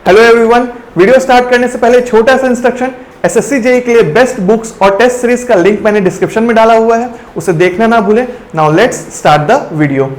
Hello everyone, video start करने से पहले छोटा सा इंस्ट्रक्शन। एसएससी जेईई के लिए बेस्ट बुक्स और टेस्ट सीरीज का लिंक मैंने डिस्क्रिप्शन में डाला हुआ है, उसे देखना ना भूलें। Now let's start the video.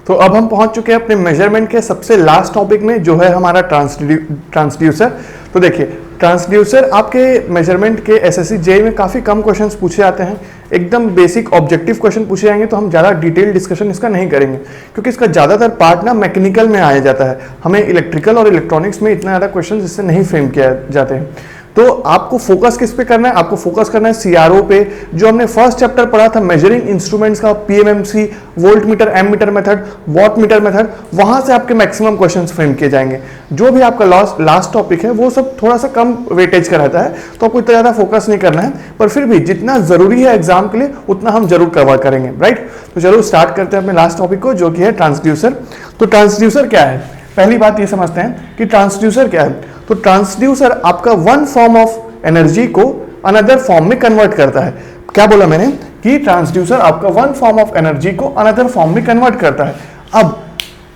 तो अब हम पहुंच चुके हैं अपने मेजरमेंट के सबसे लास्ट टॉपिक में, जो है हमारा ट्रांसड्यूसर। तो देखिए, ट्रांसड्यूसर आपके मेजरमेंट के एसएससी जेईई में काफ़ी कम क्वेश्चंस पूछे जाते हैं। एकदम बेसिक ऑब्जेक्टिव क्वेश्चन पूछे जाएंगे, तो हम ज़्यादा डिटेल डिस्कशन इसका नहीं करेंगे, क्योंकि इसका ज़्यादातर पार्ट ना मैकेनिकल में आया जाता है। हमें इलेक्ट्रिकल और इलेक्ट्रॉनिक्स में इतना ज़्यादा क्वेश्चन इससे नहीं फ्रेम किया जाते हैं। तो आपको फोकस किस पे करना है? आपको फोकस करना है सीआरओ पे, जो हमने फर्स्ट चैप्टर पढ़ा था मेजरिंग इंस्ट्रूमेंट्स का, PMMC, volt meter, ammeter method, watt meter method. वहां से आपके मैक्सिमम क्वेश्चंस फ्रेम किए जाएंगे। जो भी आपका लास्ट टॉपिक है वो सब थोड़ा सा कम वेटेज का रहता है, तो आपको इतना ज्यादा फोकस नहीं करना है, पर फिर भी जितना जरूरी है एग्जाम के लिए उतना हम जरूर कवर करेंगे, राइट। तो चलो स्टार्ट करते हैं अपने लास्ट टॉपिक को, जो कि है ट्रांसड्यूसर। तो ट्रांसड्यूसर क्या है? पहली बात ये समझते हैं कि ट्रांसड्यूसर क्या है। तो ट्रांसड्यूसर आपका वन फॉर्म ऑफ एनर्जी को अनदर फॉर्म में कन्वर्ट करता है। क्या बोला मैंने? कि ट्रांसड्यूसर आपका वन फॉर्म ऑफ एनर्जी को अनदर फॉर्म में कन्वर्ट करता है। अब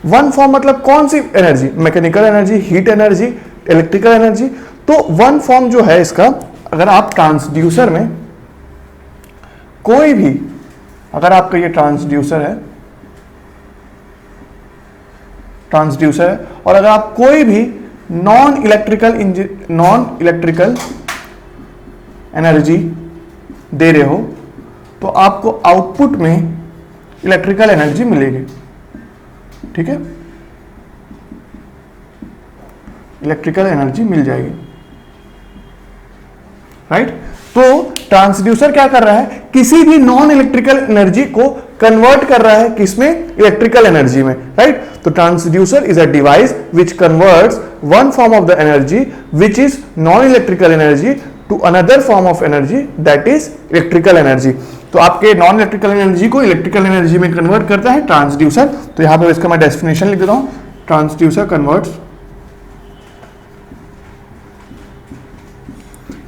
वन फॉर्म मतलब कौन सी एनर्जी? Mechanical energy, heat energy, electrical energy. तो वन फॉर्म जो है इसका, अगर आप ट्रांसड्यूसर में कोई भी, अगर आपका ये ट्रांसड्यूसर है और अगर आप कोई भी नॉन इलेक्ट्रिकल एनर्जी दे रहे हो, तो आपको आउटपुट में इलेक्ट्रिकल एनर्जी मिलेगी। ठीक है, इलेक्ट्रिकल एनर्जी मिल जाएगी, राइट। तो ट्रांसड्यूसर क्या कर रहा है? किसी भी नॉन इलेक्ट्रिकल एनर्जी को कन्वर्ट कर रहा है किसमें? इलेक्ट्रिकल एनर्जी में, राइट। तो transducer is a device which converts one form of the energy which is non electrical energy to another form of energy that is electrical energy. तो आपके non electrical energy को electrical energy में convert करता है transducer. तो यहां पर इसका मैं डेफिनेशन लिख देता हूं। ट्रांसड्यूसर कन्वर्ट्स,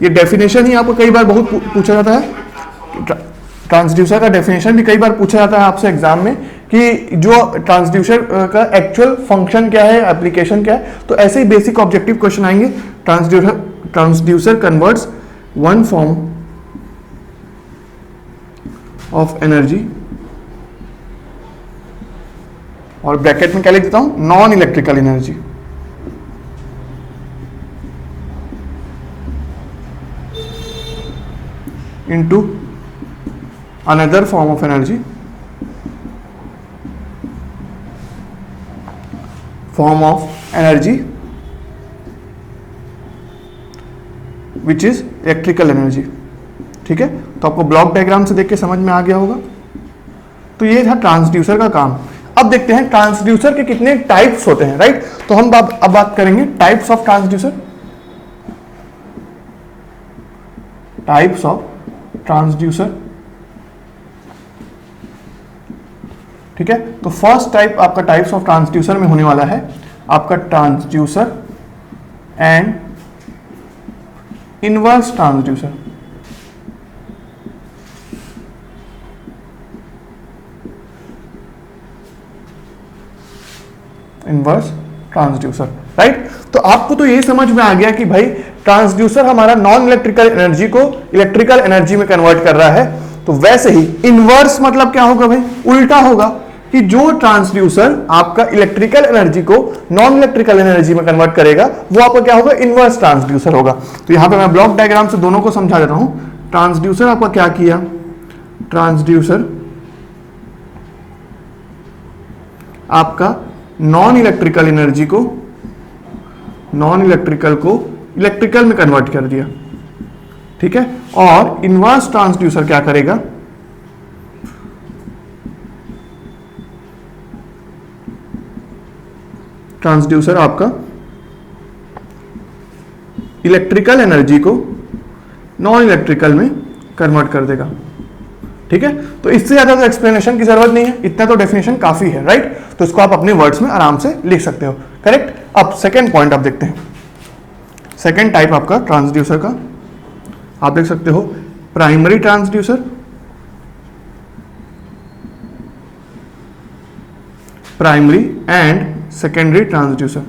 ये डेफिनेशन ही आपको कई बार बहुत पूछा जाता है। ट्रांसड्यूसर का डेफिनेशन भी कई बार पूछा जाता है आपसे एग्जाम में, कि जो ट्रांसड्यूसर का एक्चुअल फंक्शन क्या है, एप्लीकेशन क्या है। तो ऐसे ही बेसिक ऑब्जेक्टिव क्वेश्चन आएंगे। Transducer converts one form of energy, और ब्रैकेट में क्या लिख देता हूं? Non electrical energy, into another form of energy, which is electrical energy। ठीक है, तो आपको ब्लॉक डायग्राम से देख के समझ में आ गया होगा। तो ये था ट्रांसड्यूसर का काम। अब देखते हैं ट्रांसड्यूसर के कितने टाइप्स होते हैं, राइट। तो हम अब बात करेंगे types of transducer. Types of transducer, ठीक है। तो फर्स्ट टाइप आपका टाइप्स ऑफ ट्रांसड्यूसर में होने वाला है आपका transducer and inverse transducer. Inverse transducer, right. तो आपको तो यही समझ में आ गया कि भाई ट्रांसड्यूसर हमारा नॉन इलेक्ट्रिकल एनर्जी को इलेक्ट्रिकल एनर्जी में कन्वर्ट कर रहा है। तो वैसे ही इनवर्स मतलब क्या होगा भाई? उल्टा होगा, कि जो ट्रांसड्यूसर आपका इलेक्ट्रिकल एनर्जी को नॉन इलेक्ट्रिकल एनर्जी में कन्वर्ट करेगा, वो आपका क्या होगा? इनवर्स ट्रांसड्यूसर होगा। तो यहां पे मैं ब्लॉक डायग्राम से दोनों को समझा देता हूं। ट्रांसड्यूसर आपका क्या किया? ट्रांसड्यूसर आपका नॉन इलेक्ट्रिकल एनर्जी को इलेक्ट्रिकल में कन्वर्ट कर दिया, ठीक है। और इनवर्स ट्रांसड्यूसर क्या करेगा? ट्रांसड्यूसर आपका इलेक्ट्रिकल एनर्जी को नॉन इलेक्ट्रिकल में कन्वर्ट कर देगा, ठीक है। तो इससे ज्यादा तो एक्सप्लेनेशन की जरूरत नहीं है, इतना तो डेफिनेशन काफी है, राइट। तो इसको आप अपने वर्ड्स में आराम से लिख सकते हो, करेक्ट। अब सेकेंड पॉइंट आप देखते हैं। सेकेंड टाइप आपका ट्रांसड्यूसर का आप देख सकते हो, primary transducer, primary and secondary transducer.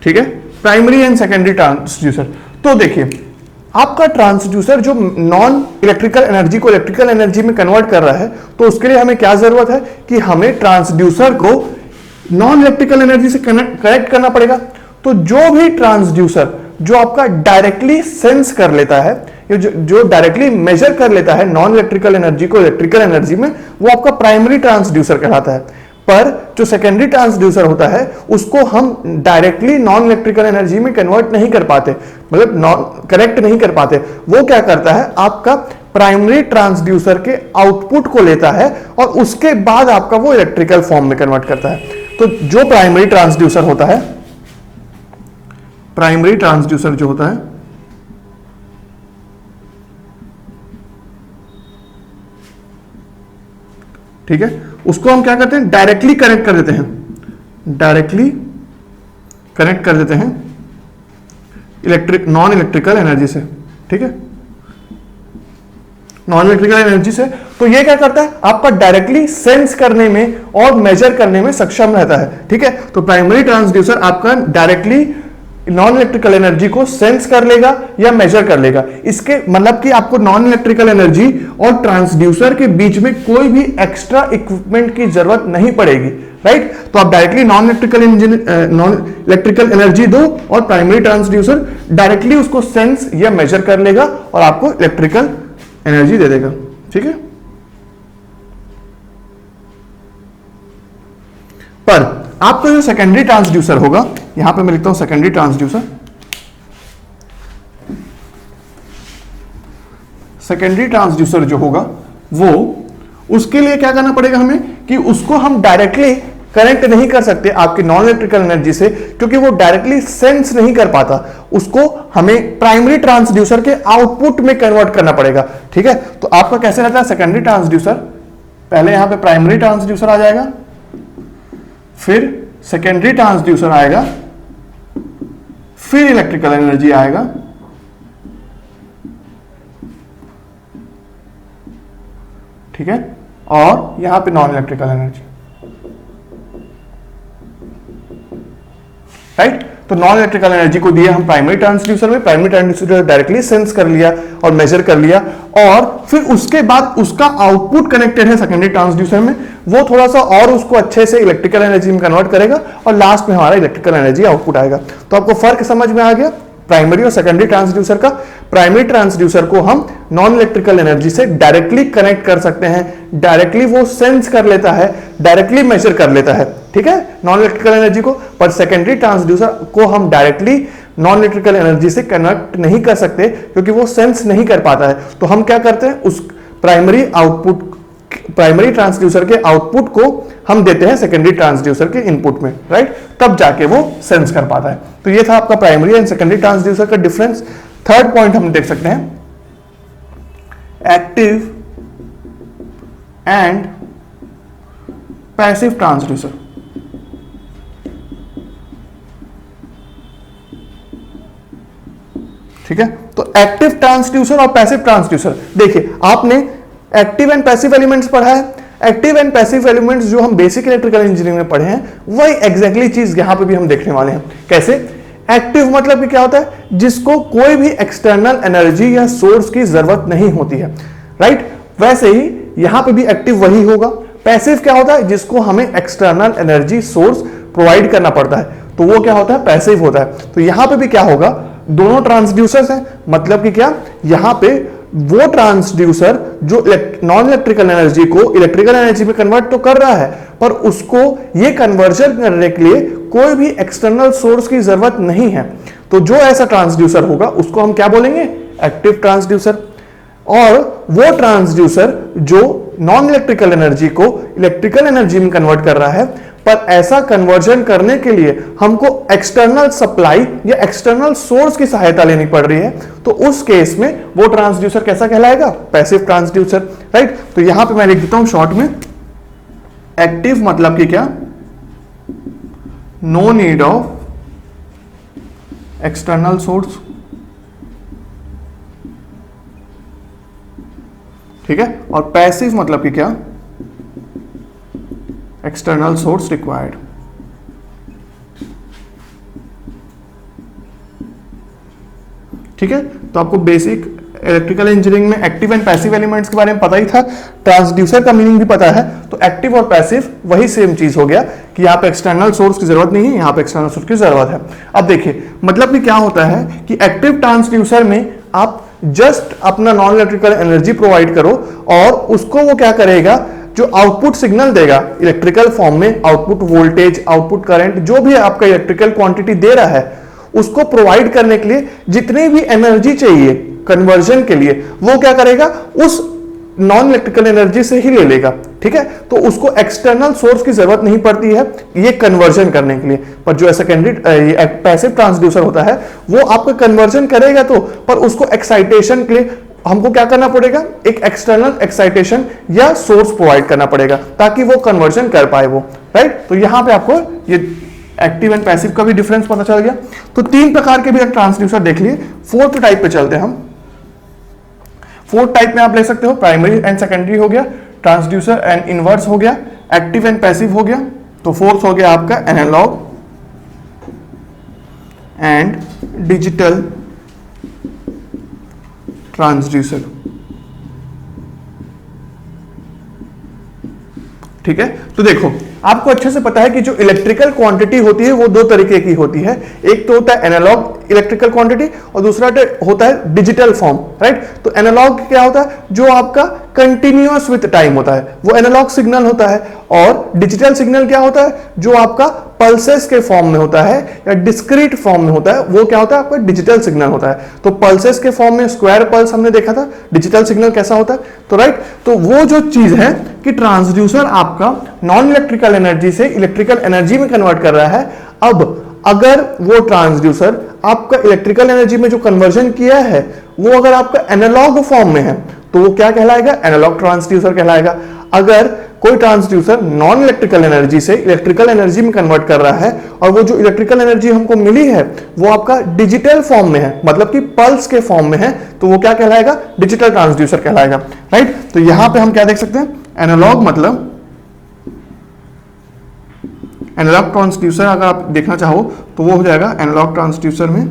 ठीक है, प्राइमरी एंड सेकेंडरी ट्रांसड्यूसर। तो देखिए आपका ट्रांसड्यूसर जो नॉन इलेक्ट्रिकल एनर्जी को इलेक्ट्रिकल एनर्जी में कन्वर्ट कर रहा है, तो उसके लिए हमें क्या जरूरत है कि हमें ट्रांसड्यूसर को नॉन इलेक्ट्रिकल एनर्जी से कनेक्ट करना पड़ेगा। तो जो भी ट्रांसड्यूसर जो आपका डायरेक्टली सेंस कर लेता है, जो डायरेक्टली मेजर कर लेता है नॉन इलेक्ट्रिकल एनर्जी को इलेक्ट्रिकल एनर्जी में, वो आपका प्राइमरी ट्रांसड्यूसर कहलाता है। पर जो सेकेंडरी ट्रांसड्यूसर होता है उसको हम डायरेक्टली नॉन इलेक्ट्रिकल एनर्जी में कन्वर्ट नहीं कर पाते, मतलब कनेक्ट नहीं कर पाते। वो क्या करता है, आपका प्राइमरी ट्रांसड्यूसर के आउटपुट को लेता है और उसके बाद आपका वो इलेक्ट्रिकल फॉर्म में कन्वर्ट करता है। तो जो प्राइमरी ट्रांसड्यूसर होता है, प्राइमरी ट्रांसड्यूसर जो होता है, ठीक है, उसको हम क्या करते हैं, डायरेक्टली कनेक्ट कर देते हैं, डायरेक्टली कनेक्ट कर देते हैं नॉन इलेक्ट्रिकल एनर्जी से। ठीक है, नॉन इलेक्ट्रिकल एनर्जी से। तो ये क्या करता है, आपका डायरेक्टली सेंस करने में और मेजर करने में सक्षम रहता है। ठीक है, तो प्राइमरी ट्रांसड्यूसर आपका डायरेक्टली नॉन इलेक्ट्रिकल एनर्जी को सेंस कर लेगा या मेजर कर लेगा। इसके मतलब कि आपको नॉन इलेक्ट्रिकल एनर्जी और ट्रांसड्यूसर के बीच में कोई भी एक्स्ट्रा इक्विपमेंट की जरूरत नहीं पड़ेगी, राइट। तो आप डायरेक्टली नॉन इलेक्ट्रिकल एनर्जी दो और प्राइमरी ट्रांसड्यूसर डायरेक्टली उसको सेंस या मेजर कर लेगा और आपको इलेक्ट्रिकल एनर्जी दे देगा। ठीक है, पर आपका जो सेकेंडरी ट्रांसड्यूसर होगा, यहां पे मैं लिखता हूं सेकेंडरी ट्रांसड्यूसर। सेकेंडरी ट्रांसड्यूसर जो होगा वो, उसके लिए क्या करना पड़ेगा हमें कि उसको हम डायरेक्टली कनेक्ट नहीं कर सकते आपकी नॉन इलेक्ट्रिकल एनर्जी से, क्योंकि वो डायरेक्टली सेंस नहीं कर पाता। उसको हमें प्राइमरी ट्रांसड्यूसर के आउटपुट में कन्वर्ट करना पड़ेगा। ठीक है, तो आपका कैसे रहता है सेकेंडरी ट्रांसड्यूसर, पहले यहां पे प्राइमरी ट्रांसड्यूसर आ जाएगा, फिर सेकेंडरी ट्रांसड्यूसर आएगा, फिर इलेक्ट्रिकल एनर्जी आएगा, ठीक है, और यहां पे नॉन इलेक्ट्रिकल एनर्जी, राइट। तो नॉन इलेक्ट्रिकल एनर्जी को दिया हम प्राइमरी ट्रांसड्यूसर में, प्राइमरी ट्रांसड्यूसर डायरेक्टली सेंस कर लिया और मेजर कर लिया, और फिर उसके बाद उसका आउटपुट कनेक्टेड है सेकेंडरी ट्रांसड्यूसर में, वो थोड़ा सा और उसको अच्छे से इलेक्ट्रिकल एनर्जी में कन्वर्ट करेगा और लास्ट में हमारा इलेक्ट्रिकल एनर्जी आउटपुट आएगा। तो आपको फर्क समझ में आ गया प्राइमरी और सेकेंडरी ट्रांसड्यूसर का। प्राइमरी ट्रांसड्यूसर को हम नॉन इलेक्ट्रिकल एनर्जी से डायरेक्टली कनेक्ट कर सकते हैं, डायरेक्टली वो सेंस कर लेता है, डायरेक्टली मेजर कर लेता है, ठीक है, नॉन इलेक्ट्रिकल एनर्जी को। पर सेकेंडरी ट्रांसड्यूसर को हम डायरेक्टली नॉन इलेक्ट्रिकल एनर्जी से कनेक्ट नहीं कर सकते, क्योंकि वो सेंस नहीं कर पाता है। तो हम क्या करते हैं, उस प्राइमरी ट्रांसड्यूसर के आउटपुट को हम देते हैं सेकेंडरी ट्रांसड्यूसर के इनपुट में, राइट, तब जाके वो सेंस कर पाता है। तो ये था आपका प्राइमरी एंड सेकेंडरी ट्रांसड्यूसर का डिफरेंस। थर्ड पॉइंट हम देख सकते हैं, एक्टिव एंड पैसिव ट्रांसड्यूसर। ठीक है, तो एक्टिव ट्रांसड्यूसर और पैसिव ट्रांसड्यूसर, देखिए आपने एक्टिव एंड पैसिव एलिमेंट्स पढ़ा है। एक्टिव एंड पैसिव एलिमेंट्स जो हम बेसिक इलेक्ट्रिकल इंजीनियरिंग में पढ़े हैं, वही एग्जैक्टली चीज यहां पे भी हम देखने वाले हैं। कैसे? एक्टिव मतलब कि क्या होता है, जिसको कोई भी एक्सटर्नल एनर्जी या सोर्स की जरूरत नहीं होती है, राइट। वैसे ही यहां पे भी एक्टिव वही होगा। पैसिव क्या होता है, जिसको हमें एक्सटर्नल एनर्जी सोर्स प्रोवाइड करना पड़ता है, तो वो क्या होता है, पैसिव होता है। तो यहां पे भी क्या होगा, दोनों ट्रांसड्यूसर्स हैं, मतलब कि क्या, यहां पे वो ट्रांसड्यूसर जो नॉन इलेक्ट्रिकल एनर्जी को इलेक्ट्रिकल एनर्जी में कन्वर्ट तो कर रहा है, पर उसको ये कन्वर्जन करने के लिए कोई भी एक्सटर्नल सोर्स की जरूरत नहीं है। तो जो ऐसा ट्रांसड्यूसर होगा उसको हम क्या बोलेंगे, एक्टिव ट्रांसड्यूसर। और वो ट्रांसड्यूसर जो नॉन इलेक्ट्रिकल एनर्जी को इलेक्ट्रिकल एनर्जी में कन्वर्ट कर रहा है, पर ऐसा कन्वर्जन करने के लिए हमको एक्सटर्नल सप्लाई या एक्सटर्नल सोर्स की सहायता लेनी पड़ रही है, तो उस केस में वो ट्रांसड्यूसर कैसा कहलाएगा, पैसिव ट्रांसड्यूसर, राइट। तो यहां पे मैं लिख देता हूं शॉर्ट में, एक्टिव मतलब कि क्या, no need of external source, ठीक है, और पैसिव मतलब कि क्या, एक्सटर्नल सोर्स रिक्वायर्ड। ठीक है, तो आपको बेसिक इलेक्ट्रिकल इंजीनियरिंग में एक्टिव एंड पैसिव एलिमेंट्स के बारे में पता ही था, ट्रांसड्यूसर का मीनिंग भी पता है, तो एक्टिव और पैसिव वही सेम चीज हो गया कि यहाँ पे एक्सटर्नल सोर्स की जरूरत नहीं है, यहाँ पे एक्सटर्नल सोर्स की जरूरत है। अब देखिए मतलब कि क्या होता है कि एक्टिव ट्रांसड्यूसर में आप जस्ट अपना नॉन इलेक्ट्रिकल एनर्जी प्रोवाइड करो और उसको वो क्या करेगा, जो आउटपुट सिग्नल देगा इलेक्ट्रिकल फॉर्म में, आउटपुट वोल्टेज, आउटपुट करंट, जो भी आपका इलेक्ट्रिकल क्वांटिटी दे रहा है, उसको प्रोवाइड करने के लिए जितनी भी एनर्जी चाहिए कन्वर्जन के लिए, वो क्या करेगा, उस नॉन इलेक्ट्रिकल एनर्जी से ही ले लेगा। ठीक है, तो उसको एक्सटर्नल सोर्स की जरूरत नहीं पड़ती है ये कन्वर्जन करने के लिए। पर जो सेकेंडरी पैसिव ट्रांसड्यूसर होता है वो आपका कन्वर्जन करेगा तो, पर उसको एक्साइटेशन के लिए हमको क्या करना पड़ेगा, एक एक्सटर्नल एक्साइटेशन या सोर्स प्रोवाइड करना पड़ेगा ताकि वो कन्वर्जन कर पाए वो, राइट। तो यहां पे आपको ये एक्टिव एंड पैसिव का भी डिफरेंस पता चल गया। तो 3 प्रकार के भी ट्रांसड्यूसर देख लिए। 4th टाइप पे चलते हैं हम। 4th टाइप में आप ले सकते हो प्राइमरी एंड सेकेंडरी हो गया, ट्रांसड्यूसर एंड इनवर्स हो गया, एक्टिव एंड पैसिव हो गया। तो 4th हो गया आपका एनालॉग एंड डिजिटल ट्रांसड्यूसर। ठीक है, तो देखो आपको अच्छे से पता है कि जो इलेक्ट्रिकल क्वांटिटी होती है वो 2 तरीके की होती है। एक तो होता है एनालॉग इलेक्ट्रिकल क्वांटिटी और दूसरा होता है डिजिटल फॉर्म, राइट। तो एनालॉग क्या होता है, जो आपका कंटिन्यूअस विथ टाइम होता है, वो एनालॉग सिग्नल होता है। और डिजिटल सिग्नल क्या होता है, जो आपका पल्सेस के फॉर्म में होता है या डिस्क्रीट फॉर्म में होता है, वो क्या होता है, आपका डिजिटल सिग्नल होता है। तो पल्सेस के फॉर्म में स्क्वायर पल्स हमने देखा था, डिजिटल सिग्नल कैसा होता है, तो राइट। तो वो जो चीज है कि ट्रांसड्यूसर आपका नॉन इलेक्ट्रिकल एनर्जी से इलेक्ट्रिकल एनर्जी में कन्वर्ट कर रहा है। अब अगर वो ट्रांसड्यूसर आपका इलेक्ट्रिकल एनर्जी में जो कन्वर्जन किया है वो अगर आपका एनालॉग फॉर्म में है तो वो क्या कहलाएगा, एनालॉग ट्रांसड्यूसर कहलाएगा। अगर कोई ट्रांसड्यूसर नॉन इलेक्ट्रिकल एनर्जी से इलेक्ट्रिकल एनर्जी में कन्वर्ट कर रहा है और वो जो इलेक्ट्रिकल एनर्जी हमको मिली है वो आपका डिजिटल फॉर्म में है, मतलब कि पल्स के फॉर्म में है, तो वो क्या कहलाएगा, डिजिटल ट्रांसड्यूसर कहलाएगा, राइट। तो यहां पे हम क्या देख सकते हैं, एनालॉग मतलब एनालॉग ट्रांसड्यूसर अगर आप देखना चाहो तो वो हो जाएगा एनालॉग ट्रांसड्यूसर में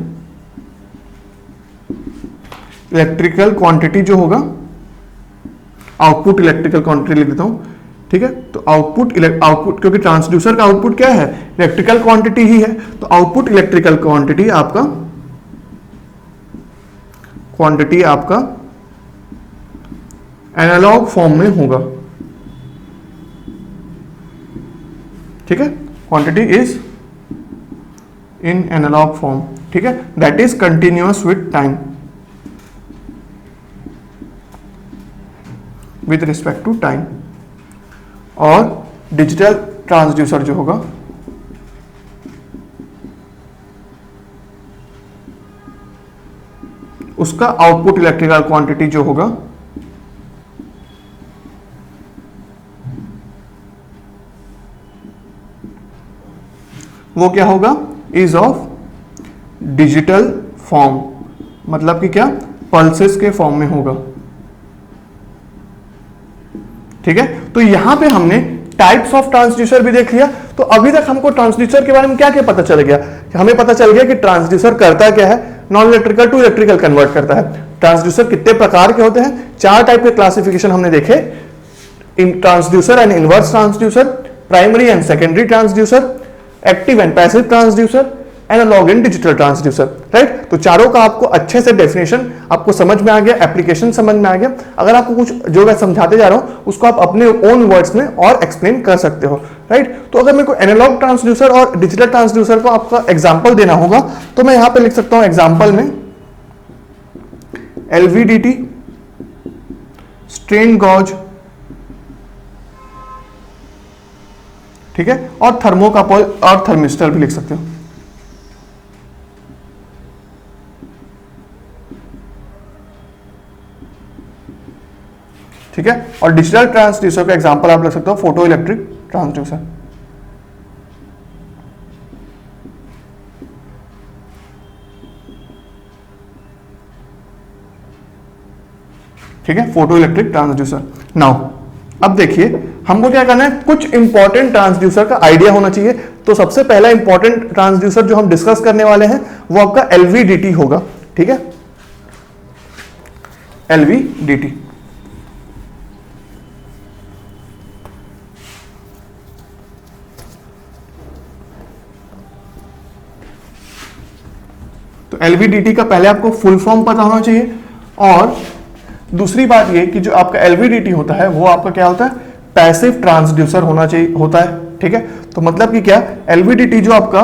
इलेक्ट्रिकल क्वांटिटी जो होगा, आउटपुट इलेक्ट्रिकल क्वांटिटी लिख देता हूं, ठीक है। तो आउटपुट क्योंकि ट्रांसड्यूसर का आउटपुट क्या है, इलेक्ट्रिकल क्वांटिटी ही है, तो आउटपुट इलेक्ट्रिकल क्वांटिटी आपका एनालॉग फॉर्म में होगा, ठीक है। Quantity is in analogue form, ठीक है, that is continuous with time with respect to time. और डिजिटल ट्रांसड्यूसर जो होगा उसका आउटपुट इलेक्ट्रिकल क्वांटिटी जो होगा वो क्या होगा, इज ऑफ डिजिटल फॉर्म, मतलब कि क्या, पल्सेस के फॉर्म में होगा, ठीक है। तो यहां पे हमने टाइप्स ऑफ ट्रांसड्यूसर भी देख लिया। तो अभी तक हमको ट्रांसड्यूसर के बारे में क्या क्या पता चल गया, हमें पता चल गया कि ट्रांसड्यूसर करता क्या है, non electrical to electrical convert करता है। ट्रांसड्यूसर कितने प्रकार के होते हैं, 4 टाइप के क्लासिफिकेशन हमने देखे, transducer and inverse transducer, primary and secondary transducer, active and passive transducer, analogue and digital transducer, right. तो चारों का आपको अच्छे से डेफिनेशन आपको समझ में आ गया, एप्लीकेशन समझ में आ गया। अगर आपको कुछ जो मैं समझाते जा रहा हूं उसको आप अपने ओन वर्ड्स में और एक्सप्लेन कर सकते हो, राइट। तो अगर मेरे को एनालॉग ट्रांसड्यूसर और डिजिटल ट्रांसड्यूसर को आपका एग्जाम्पल देना होगा तो मैं यहां पर लिख सकता हूं एग्जाम्पल में LVDT, स्ट्रेन गॉज, ठीक है, और थर्मोकपल और थर्मिस्टर भी लिख सकते हो, ठीक है। और डिजिटल ट्रांसड्यूसर का एग्जांपल आप लग सकते हो फोटो इलेक्ट्रिक ट्रांसड्यूसर, ठीक है, फोटो इलेक्ट्रिक ट्रांसड्यूसर। नाउ अब देखिए हमको क्या करना है, कुछ इंपॉर्टेंट ट्रांसड्यूसर का आइडिया होना चाहिए। तो सबसे पहला इंपॉर्टेंट ट्रांसड्यूसर जो हम डिस्कस करने वाले हैं वो आपका LVDT होगा, ठीक है। LVDT। तो LVDT का पहले आपको फुल फॉर्म पता होना चाहिए, और दूसरी बात ये कि जो आपका LVDT होता है वो आपका क्या होता है, पैसिव ट्रांसड्यूसर होता है। ठीक है, तो मतलब कि क्या, LVDT जो आपका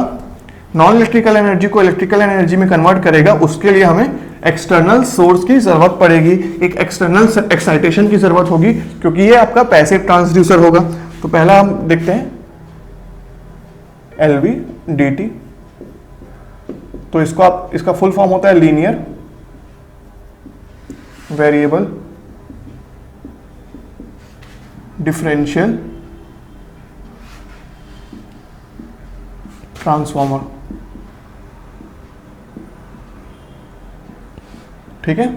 नॉन इलेक्ट्रिकल एनर्जी को इलेक्ट्रिकल एनर्जी में कन्वर्ट करेगा, उसके लिए हमें एक्सटर्नल सोर्स की जरूरत पड़ेगी, एक एक्सटर्नल एक्साइटेशन की जरूरत होगी, क्योंकि ये आपका पैसिव ट्रांसड्यूसर होगा। तो पहला हम देखते हैं LVDT। तो इसका फुल फॉर्म होता है लीनियर वेरिएबल डिफरेंशियल ट्रांसफॉर्मर। ठीक है,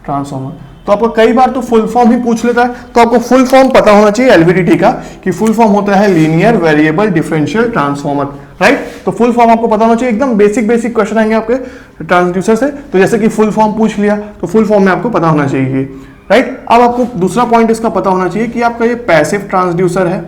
ट्रांसफॉर्मर। तो आपको कई बार तो फुल फॉर्म ही पूछ लेता है, तो आपको फुल फॉर्म पता होना चाहिए LVDT का, कि फुल फॉर्म होता है linear variable differential transformer. Right, तो फुल फॉर्म आपको पता होना चाहिए। एकदम बेसिक क्वेश्चन आएंगे आपके ट्रांसड्यूसर से, तो जैसे कि फुल फॉर्म पूछ लिया तो फुल फॉर्म में आपको पता होना चाहिए। राइट, अब आपको दूसरा पॉइंट इसका पता होना चाहिए कि आपका ये पैसिव ट्रांसड्यूसर है।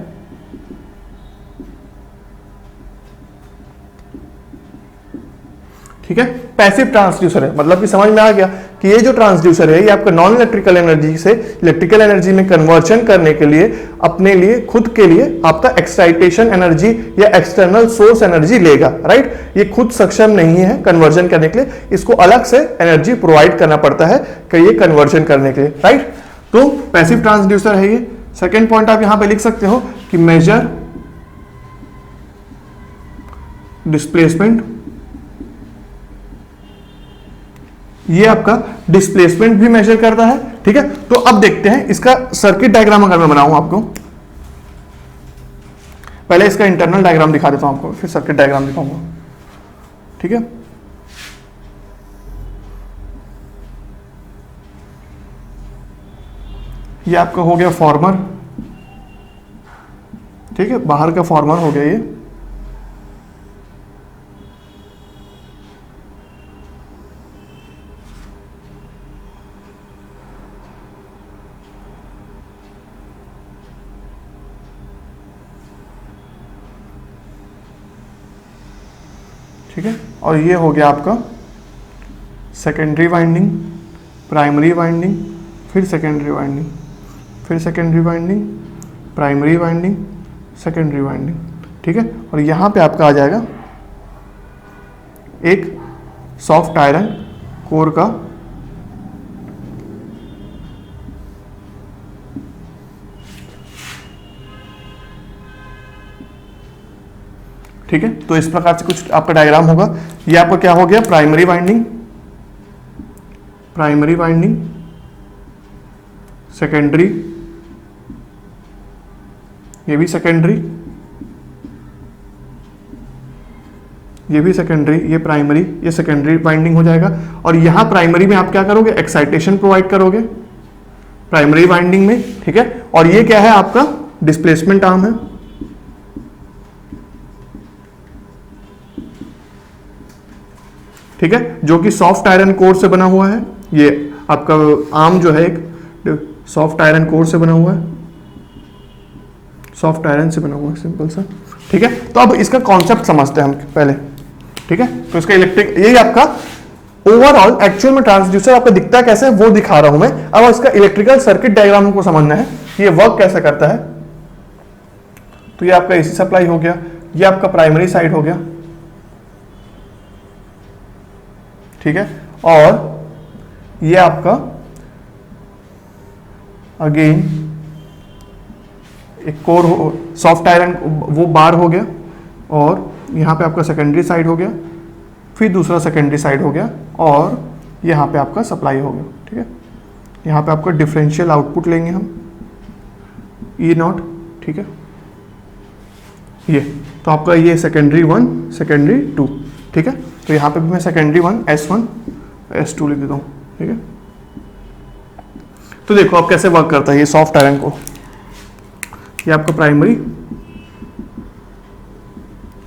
ठीक है, पैसिव ट्रांसड्यूसर है, मतलब कि समझ में आ गया कि ये जो ट्रांसड्यूसर है ये आपका नॉन इलेक्ट्रिकल एनर्जी से इलेक्ट्रिकल एनर्जी में कन्वर्जन करने के लिए अपने लिए खुद के लिए आपका एक्साइटेशन एनर्जी या एक्सटर्नल सोर्स एनर्जी लेगा। राइट, ये खुद सक्षम नहीं है कन्वर्जन करने के लिए, इसको अलग से एनर्जी प्रोवाइड करना पड़ता है कि ये कन्वर्जन करने के लिए। राइट, तो पैसिव ट्रांसड्यूसर है ये। सेकेंड पॉइंट आप यहां पे लिख सकते हो कि मेजर डिस्प्लेसमेंट, ये आपका डिस्प्लेसमेंट भी मेजर करता है। ठीक है, तो अब देखते हैं इसका सर्किट डायग्राम अगर मैं बनाऊं आपको, पहले इसका इंटरनल डायग्राम दिखा देता हूं आपको, फिर सर्किट डायग्राम दिखाऊंगा। ठीक है, ये आपका हो गया फॉर्मर। ठीक है, बाहर का फॉर्मर हो गया ये। ठीक है, और ये हो गया आपका सेकेंडरी वाइंडिंग, प्राइमरी वाइंडिंग, फिर सेकेंडरी वाइंडिंग, फिर secondary winding, primary winding, secondary winding. ठीक है, और यहाँ पे आपका आ जाएगा एक सॉफ्ट आयरन कोर का ठीक है, तो इस प्रकार से कुछ आपका डायग्राम होगा। ये आपका क्या हो गया, primary winding, primary winding, secondary, ये भी सेकेंडरी, ये भी सेकेंडरी, ये प्राइमरी, ये सेकेंडरी वाइंडिंग हो जाएगा। और यहां प्राइमरी में आप क्या करोगे, एक्साइटेशन प्रोवाइड करोगे प्राइमरी वाइंडिंग में। ठीक है, और ये क्या है आपका डिस्प्लेसमेंट आर्म है। ठीक है, जो कि सॉफ्ट आयरन कोर से बना हुआ है। ये आपका आर्म जो है एक सॉफ्ट आयरन कोर से बना हुआ है, सॉफ्ट आयरन से बना हुआ है, सिंपल सा। ठीक है, तो अब इसका कॉन्सेप्ट समझते हैं हम पहले। ठीक है, तो इसका इलेक्ट्रिक, यही आपका ओवरऑल एक्चुअल में ट्रांसड्यूसर आपको दिखता है कैसे, वो दिखा रहा हूं मैं। अब इसका इलेक्ट्रिकल सर्किट डायग्राम को समझना है, ये वर्क कैसे करता है। तो ये आपका एसी सप्लाई हो गया, ये आपका प्राइमरी साइड हो गया। ठीक है, और ये आपका अगेन एक कोर सॉफ्ट आयरन वो बार हो गया, और यहां पे आपका सेकेंडरी साइड हो गया, फिर दूसरा सेकेंडरी साइड हो गया, और यहां पे आपका सप्लाई हो गया। ठीक है, यहां पे आपका डिफरेंशियल आउटपुट लेंगे हम E0। ठीक है, ये तो आपका ये सेकेंडरी 1 सेकेंडरी 2। ठीक है, तो यहां पे भी मैं सेकेंडरी 1 S1 S2 लिख देता हूं। ठीक है, तो देखो आप कैसे वर्क करता है ये सॉफ्ट आयरन को। ये आपका प्राइमरी,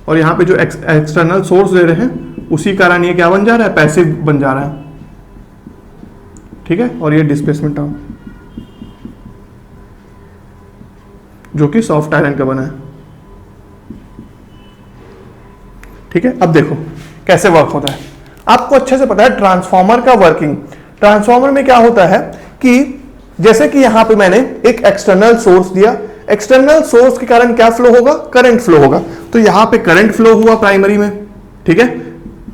और यहां पे जो एक्सटर्नल सोर्स ले रहे हैं उसी कारण ये क्या बन जा रहा है, पैसिव बन जा रहा है। ठीक है, और ये डिस्प्लेसमेंट आर्म जो कि सॉफ्ट आयरन का बना है। ठीक है, अब देखो कैसे वर्क होता है। आपको अच्छे से पता है ट्रांसफॉर्मर का वर्किंग। ट्रांसफॉर्मर में क्या होता है कि जैसे कि यहां पे मैंने एक एक्सटर्नल सोर्स दिया, एक्सटर्नल सोर्स के कारण क्या फ्लो होगा, करंट फ्लो होगा। तो यहां पे करंट फ्लो हुआ प्राइमरी में, ठीक है,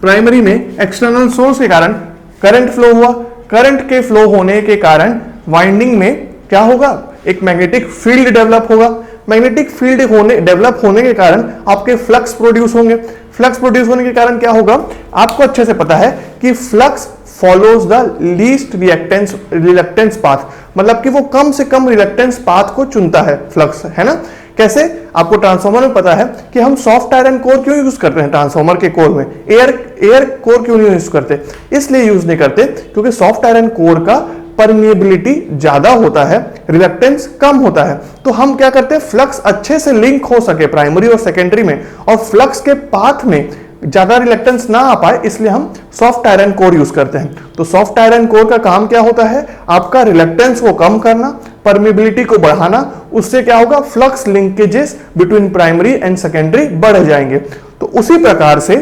प्राइमरी में एक्सटर्नल सोर्स के कारण करंट फ्लो हुआ। करंट के फ्लो होने के कारण वाइंडिंग में क्या होगा, एक मैग्नेटिक फील्ड डेवलप होगा। मैग्नेटिक फील्ड डेवलप होने के कारण आपके फ्लक्स प्रोड्यूस होंगे। फ्लक्स प्रोड्यूस होने के कारण क्या होगा, आपको अच्छे से पता है कि flux follows the least reluctance path, मतलब कि वो कम से कम रिलक्टेंस पाथ को चुनता है फ्लक्स, है ना। कैसे, आपको ट्रांसफॉर्मर में पता है कि हम सॉफ्ट आयरन कोर क्यों यूज करते हैं ट्रांसफॉर्मर के कोर में, एयर कोर क्यों नहीं यूज करते, इसलिए यूज नहीं करते क्योंकि सॉफ्ट आयरन कोर का परमिएबिलिटी ज्यादा होता है, रिलक्टेंस कम होता है। तो हम क्या करते हैं, फ्लक्स अच्छे से लिंक हो सके प्राइमरी और सेकेंडरी में, और फ्लक्स के पाथ में ज्यादा रिलक्टेंस ना आ पाए, इसलिए हम सॉफ्ट आयरन कोर यूज करते हैं। तो सॉफ्ट आयरन कोर का काम क्या होता है, आपका रिलक्टेंस को कम करना, परमिएबिलिटी को बढ़ाना। उससे क्या होगा, flux linkages between primary and secondary बढ़ जाएंगे। तो उसी प्रकार से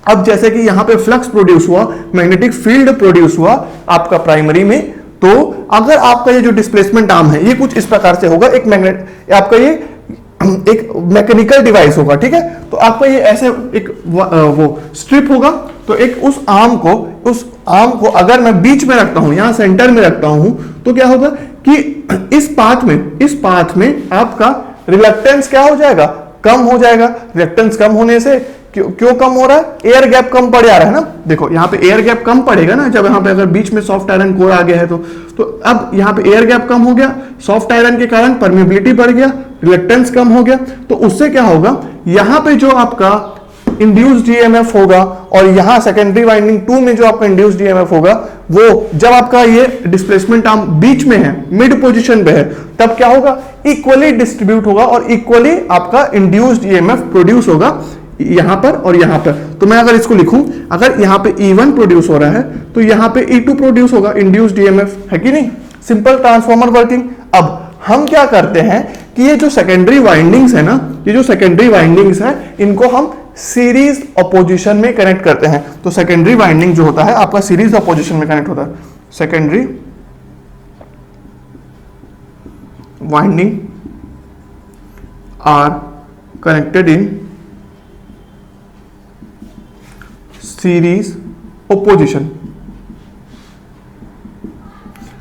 अब जैसे कि यहां पे फ्लक्स प्रोड्यूस हुआ, मैग्नेटिक फील्ड प्रोड्यूस हुआ आपका प्राइमरी में, तो अगर आपका ये जो डिस्प्लेसमेंट आर्म है ये कुछ इस प्रकार से होगा, एक मैग्नेट आपका ये एक मैकेनिकल डिवाइस होगा, ठीक है। तो आपका ये ऐसे एक वो स्ट्रिप होगा, तो एक उस आर्म को अगर मैं बीच में रखता हूं, यहां सेंटर में रखता हूं, तो क्या होगा कि इस पाथ में आपका रिलक्टेंस क्या हो जाएगा, कम हो जाएगा। रिलक्टेंस कम होने से क्यों कम हो रहा है, एयर गैप कम पड़ जा रहा है ना। देखो यहाँ पे एयर गैप कम पड़ेगा ना, जब यहाँ पे अगर बीच में सॉफ्ट आयरन कोर आ गया है तो अब यहाँ पे एयर गैप कम हो गया, सॉफ्ट आयरन के कारण परमिएबिलिटी बढ़ गया, रिलक्टेंस कम हो गया। तो उससे क्या होगा, यहाँ पे जो आपका इंड्यूस्ड ईएमएफ होगा और यहाँ सेकेंडरी वाइंडिंग 2 में जो आपका इंड्यूस्ड ईएमएफ होगा, वो जब आपका ये डिस्प्लेसमेंट आर्म बीच में है, मिड पोजीशन पे है, तब क्या होगा, इक्वली डिस्ट्रीब्यूट होगा और इक्वली आपका इंड्यूस्ड ईएमएफ प्रोड्यूस होगा यहां पर और यहां पर। तो मैं अगर इसको लिखूं, अगर यहां पे E1 प्रोड्यूस हो रहा है तो यहां पे E2 प्रोड्यूस होगा, इंड्यूस्ड ईएमएफ, है कि नहीं। Simple transformer working. अब हम क्या करते हैं कि ये जो सेकेंडरी वाइंडिंग्स है ना, ये जो सेकेंडरी वाइंडिंग्स है, इनको हम सीरीज अपोजिशन में कनेक्ट करते हैं। तो सेकेंडरी वाइंडिंग जो होता है आपका सीरीज अपोजिशन में कनेक्ट होता है। Secondary winding are connected in series opposition.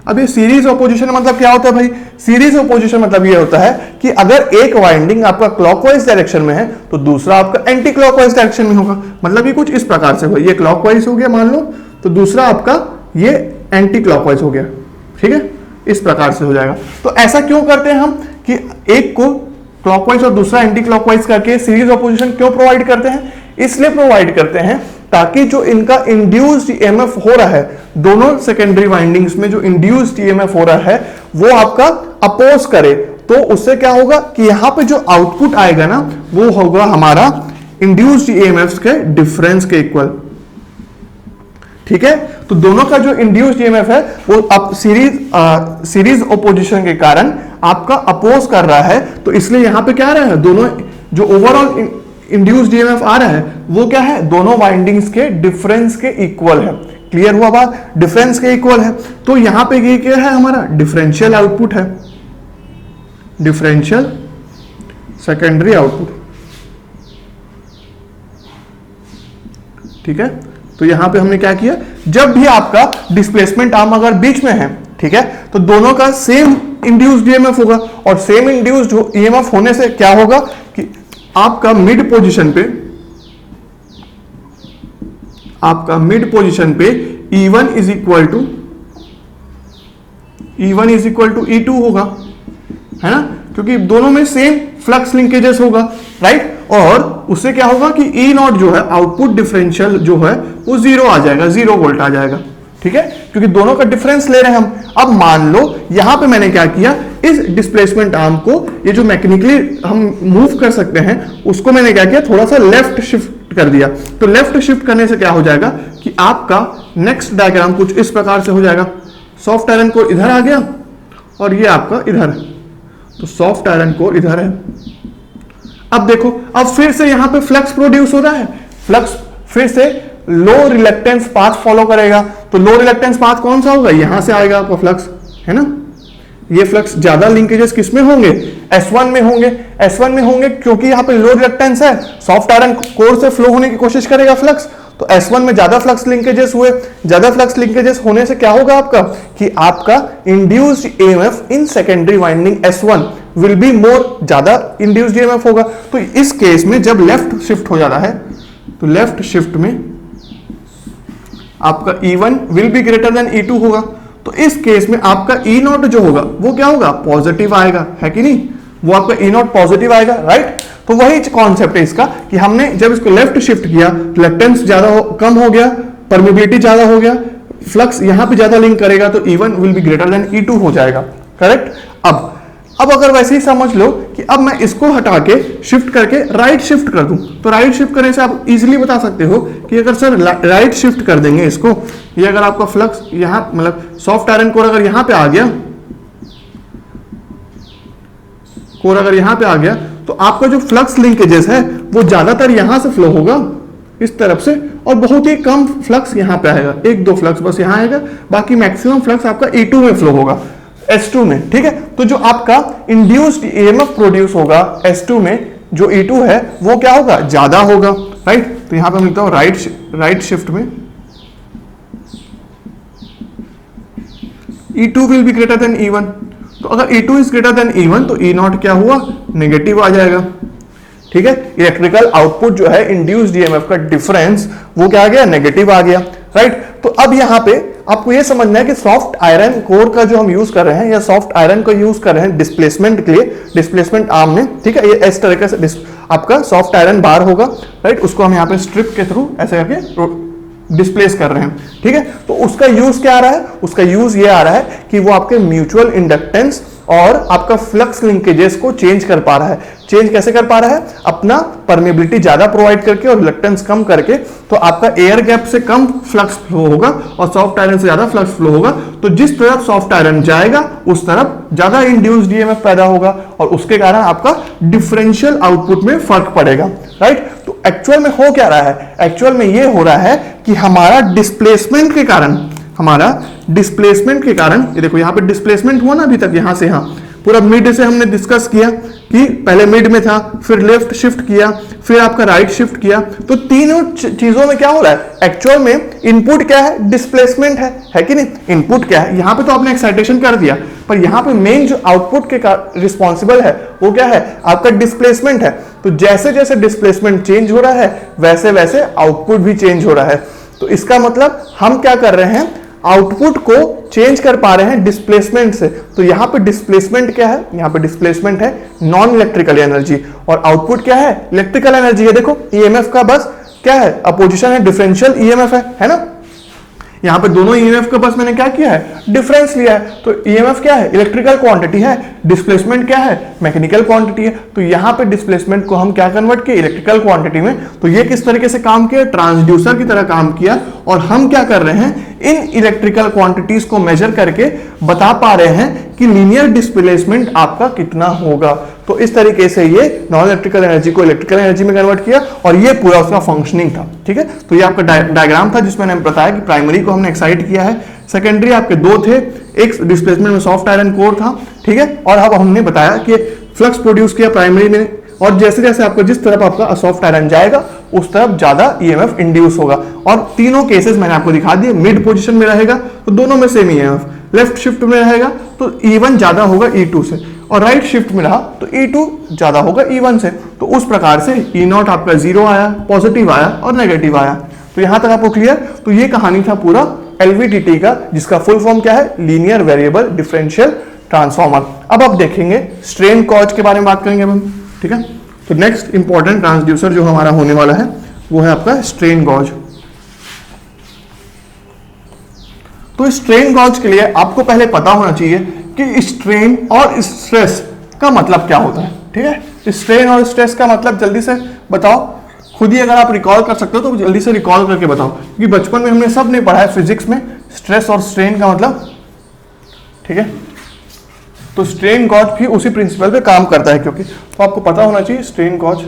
अब ये सीरीज ओपोजिशन मतलब क्या होता है भाई, सीरीज ओपोजिशन मतलब ये होता है कि अगर एक वाइंडिंग आपका क्लॉकवाइज डायरेक्शन में है तो दूसरा आपका एंटी क्लॉकवाइज डायरेक्शन में होगा। मतलब ये कुछ इस प्रकार से, ये क्लॉकवाइज हो गया मान लो, तो दूसरा आपका ये एंटी क्लॉकवाइज हो गया, ठीक है, इस प्रकार से हो जाएगा। तो ऐसा क्यों करते हैं हम कि एक को क्लॉकवाइज और दूसरा एंटी क्लॉकवाइज करके सीरीज ओपोजिशन क्यों प्रोवाइड करते हैं, इसलिए प्रोवाइड करते हैं ताकि जो इनका इंड्यूस्ड ईएमएफ हो रहा है, दोनों सेकेंडरी वाइंडिंग्स में जो इंड्यूस्ड ईएमएफ हो रहा है वो आपका अपोज करे। तो उससे क्या होगा कि यहां पे जो आउटपुट आएगा ना, वो होगा हमारा इंड्यूस्ड ईएमएफ के डिफरेंस के इक्वल, ठीक है। तो दोनों का जो इंड्यूस्ड ईएमएफ है वो अब सीरीज ओपोजिशन के कारण आपका अपोज कर रहा है। तो इसलिए यहां पे क्या आ रहा है, दोनों जो ओवरऑल इंड्यूस्ड ईएमएफ आ रहा है वो क्या है, दोनों वाइंडिंग्स के डिफरेंस के इक्वल है। क्लियर हुआ बात, डिफरेंस के इक्वल है। तो यहां पे ये क्या है, हमारा डिफरेंशियल आउटपुट है, डिफरेंशियल सेकेंडरी आउटपुट, ठीक है। तो यहां पे हमने क्या किया, जब भी आपका डिस्प्लेसमेंट आर्म अगर बीच में है, ठीक है, तो दोनों का सेम इंड्यूस्ड ईएमएफ होगा, और सेम इंड्यूस्ड ईएमएफ होने से क्या होगा कि आपका मिड पोजीशन पे E1 is equal to E2 होगा, है ना, क्योंकि दोनों में सेम फ्लक्स लिंकेजेस होगा, राइट। और उससे क्या होगा कि E0 जो है आउटपुट डिफरेंशियल जो है वो 0 आ जाएगा, 0 वोल्ट आ जाएगा, ठीक है, क्योंकि दोनों का डिफरेंस ले रहे हैं हम। अब मान लो यहां पे मैंने क्या किया, इस डिस्प्लेसमेंट आर्म को, ये जो मैकेनिकली हम मूव कर सकते हैं, उसको मैंने क्या किया, थोड़ा सा लेफ्ट शिफ्ट कर दिया। तो लेफ्ट शिफ्ट करने से क्या हो जाएगा कि आपका नेक्स्ट डायग्राम कुछ इस प्रकार से हो जाएगा। सॉफ्ट आयरन कोर इधर आ गया और ये आपका इधर है, तो सॉफ्ट आयरन कोर इधर है। अब देखो, अब फिर से यहां पे फ्लक्स प्रोड्यूस हो रहा है, फ्लक्स फिर से लो रिलक्टेंस पाथ फॉलो करेगा। तो लो रिलक्टेंस पाथ कौन सा होगा, यहां से आएगा आपका फ्लक्स, है ना। ये फ्लक्स ज्यादा लिंकेजेस किस में होंगे, S1 में होंगे, S1 में होंगे क्योंकि यहां पे लो रिलक्टेंस है, सॉफ्ट आयरन कोर से फ्लो होने की कोशिश करेगा फ्लक्स, तो S1 में ज्यादा फ्लक्स लिंकेजेस हुए। ज्यादा फ्लक्स लिंकेजेस होने से क्या होगा आपका, कि आपका induced EMF in secondary winding S1 will be more, ज्यादा इंड्यूस्ड ईएमएफ होगा। तो इस केस में जब लेफ्ट शिफ्ट हो जाता है, तो लेफ्ट शिफ्ट में आपका E1 will be greater than E2 होगा। तो इस केस में आपका E0 जो होगा वो क्या होगा, पॉजिटिव आएगा, है कि नहीं, वो आपका E0 पॉजिटिव आएगा, राइट। तो वही कॉन्सेप्ट है इसका कि हमने जब इसको लेफ्ट शिफ्ट किया, रिलक्टेंस ज्यादा कम हो गया, परमिबिलिटी ज्यादा हो गया, फ्लक्स यहां पे ज्यादा लिंक करेगा, तो E1 will be greater than E2 हो जाएगा, करेक्ट। अब अगर वैसे ही समझ लो कि अब मैं इसको हटा के शिफ्ट करके राइट शिफ्ट कर दूं, तो राइट शिफ्ट करने से आप इजीली बता सकते हो कि अगर सर राइट शिफ्ट कर देंगे इसको, ये अगर आपका फ्लक्स यहां मतलब सॉफ्ट आयरन कोर अगर यहां पे आ गया, कोर अगर यहां पे आ गया, तो आपका जो फ्लक्स लिंकेजेस है वो ज्यादातर यहां से फ्लो होगा इस तरफ से, और बहुत ही कम फ्लक्स यहां पे आएगा, एक दो फ्लक्स बस यहां आएगा, बाकी मैक्सिमम फ्लक्स आपका E2 में फ्लो होगा, S2 में, ठीक है। तो जो आपका इंड्यूस्ड ईएमएफ प्रोड्यूस होगा S2 में, जो E2 है वो क्या होगा, ज्यादा होगा, राइट। तो यहां पे मैं लिखता हूं राइट शिफ्ट में E2 will be greater than E1। तो अगर E2 is greater than E1 तो E0 क्या हुआ, नेगेटिव आ जाएगा, ठीक है। इलेक्ट्रिकल आउटपुट जो है इंड्यूस्ड ईएमएफ का डिफरेंस वो क्या आ गया, नेगेटिव आ गया, राइट। तो अब यहां पे आपको ये समझना है कि सॉफ्ट आयरन कोर का जो हम यूज कर रहे हैं या सॉफ्ट आयरन को यूज कर रहे हैं डिस्प्लेसमेंट के लिए, डिस्प्लेसमेंट आर्म में, ठीक है। ये इस तरीके से आपका सॉफ्ट आयरन बार होगा, राइट, उसको हम यहाँ पे स्ट्रिप के थ्रू ऐसे करके डिस्प्लेस कर रहे हैं, ठीक है। तो उसका यूज क्या आ रहा है, उसका यूज ये आ रहा है कि वो आपके म्यूचुअल इंडक्टेंस और आपका फ्लक्स लिंकेजेस को चेंज कर पा रहा है। चेंज कैसे कर पा रहा है, अपना परमेबिलिटी ज्यादा प्रोवाइड करके और रिलक्टेंस कम करके, तो आपका एयर गैप से कम फ्लक्स फ्लो होगा और सॉफ्ट आयरन से ज्यादा फ्लक्स फ्लो होगा। तो जिस तरफ सॉफ्ट आयरन जाएगा उस तरफ ज्यादा इंड्यूस्ड ईएमएफ पैदा होगा और उसके कारण आपका डिफरेंशियल आउटपुट में फर्क पड़ेगा, राइट। तो एक्चुअल में हो क्या रहा है, एक्चुअल में ये हो रहा है कि हमारा डिस्प्लेसमेंट के कारण ये देखो यहां पे डिस्प्लेसमेंट हुआ ना अभी तक, यहां से यहां पूरा मिड से हमने डिस्कस किया कि पहले मिड में था, फिर लेफ्ट शिफ्ट किया, फिर आपका राइट शिफ्ट किया। तो तीनों चीजों में क्या हो रहा है, एक्चुअल में इनपुट क्या है, डिस्प्लेसमेंट है कि नहीं। इनपुट क्या है, यहां पे तो आपने एक्साइटेशन कर दिया, पर यहां पे मेन जो आउटपुट के रिस्पॉन्सिबल है वो क्या है, आपका डिस्प्लेसमेंट है। तो जैसे जैसे डिस्प्लेसमेंट चेंज हो रहा है वैसे वैसे आउटपुट भी चेंज हो रहा है। तो इसका मतलब हम क्या कर रहे हैं, आउटपुट को चेंज कर पा रहे हैं डिस्प्लेसमेंट से। तो यहां पे डिस्प्लेसमेंट क्या है, यहां पे डिस्प्लेसमेंट है नॉन इलेक्ट्रिकल एनर्जी और आउटपुट क्या है, इलेक्ट्रिकल एनर्जी है। देखो ईएमएफ का बस क्या है, अपोजिशन है, डिफरेंशियल ईएमएफ है ना। यहां पे दोनों ईएमएफ का बस मैंने क्या किया है, डिफरेंस लिया है। तो ईएमएफ क्या है, इलेक्ट्रिकल क्वांटिटी है, डिस्प्लेसमेंट क्या है, मैकेनिकल क्वांटिटी है। तो यहां पे डिस्प्लेसमेंट को हम क्या कन्वर्ट किए, इलेक्ट्रिकल क्वांटिटी में। तो ये किस तरीके से काम किया, ट्रांसड्यूसर की तरह काम किया। और हम क्या कर रहे हैं, इन इलेक्ट्रिकल क्वांटिटीज को मेजर करके बता पा रहे हैं कि लीनियर डिस्प्लेसमेंट आपका कितना होगा। तो इस तरीके से ये नॉन इलेक्ट्रिकल एनर्जी को इलेक्ट्रिकल एनर्जी में कन्वर्ट किया और ये पूरा उसका फंक्शनिंग था, ठीक है। तो ये आपका डायग्राम था जिसमें मैंने बताया कि प्राइमरी को हमने एक्साइट किया है, सेकेंडरी आपके दो थे, एक डिस्प्लेसमेंट में सॉफ्ट आयरन कोर था, ठीक है। और अब हमने बताया कि फ्लक्स प्रोड्यूस किया प्राइमरी में, और जैसे जैसे आपको जिस तरफ आपका सॉफ्ट आयरन जाएगा उस तरफ ज्यादा ईएमएफ इंड्यूस होगा। और तीनों केसेस मैंने आपको दिखा दिए, मिड पोजीशन में रहेगा तो दोनों में सेम ईएमएफ, लेफ्ट शिफ्ट में रहेगा तो E1 ज्यादा होगा E2 से, और राइट शिफ्ट में रहा तो E2 ज्यादा होगा E1 से। तो उस प्रकार से E0 आपका 0 आया, पॉजिटिव आया और नेगेटिव आया। तो यहां तक आपको क्लियर। तो ये कहानी था पूरा LVDT का, जिसका फुल फॉर्म क्या है, लीनियर वेरिएबल डिफरेंशियल ट्रांसफॉर्मर। अब आप देखेंगे स्ट्रेन कॉज के बारे में बात करेंगे हम, ठीक है। तो नेक्स्ट इंपॉर्टेंट ट्रांसड्यूसर जो हमारा होने वाला है वो है आपका स्ट्रेन गॉज। तो स्ट्रेन गॉज के लिए आपको पहले पता होना चाहिए कि स्ट्रेन और स्ट्रेस का मतलब क्या होता है, ठीक है। स्ट्रेन और स्ट्रेस का मतलब जल्दी से बताओ, खुद ही अगर आप रिकॉल कर सकते हो तो जल्दी से रिकॉल करके बताओ, क्योंकि बचपन में हमने सब ने पढ़ा है फिजिक्स में स्ट्रेस और स्ट्रेन का मतलब। ठीक है। तो स्ट्रेन गॉज भी उसी प्रिंसिपल पे काम करता है, क्योंकि तो आपको पता होना चाहिए स्ट्रेन गॉज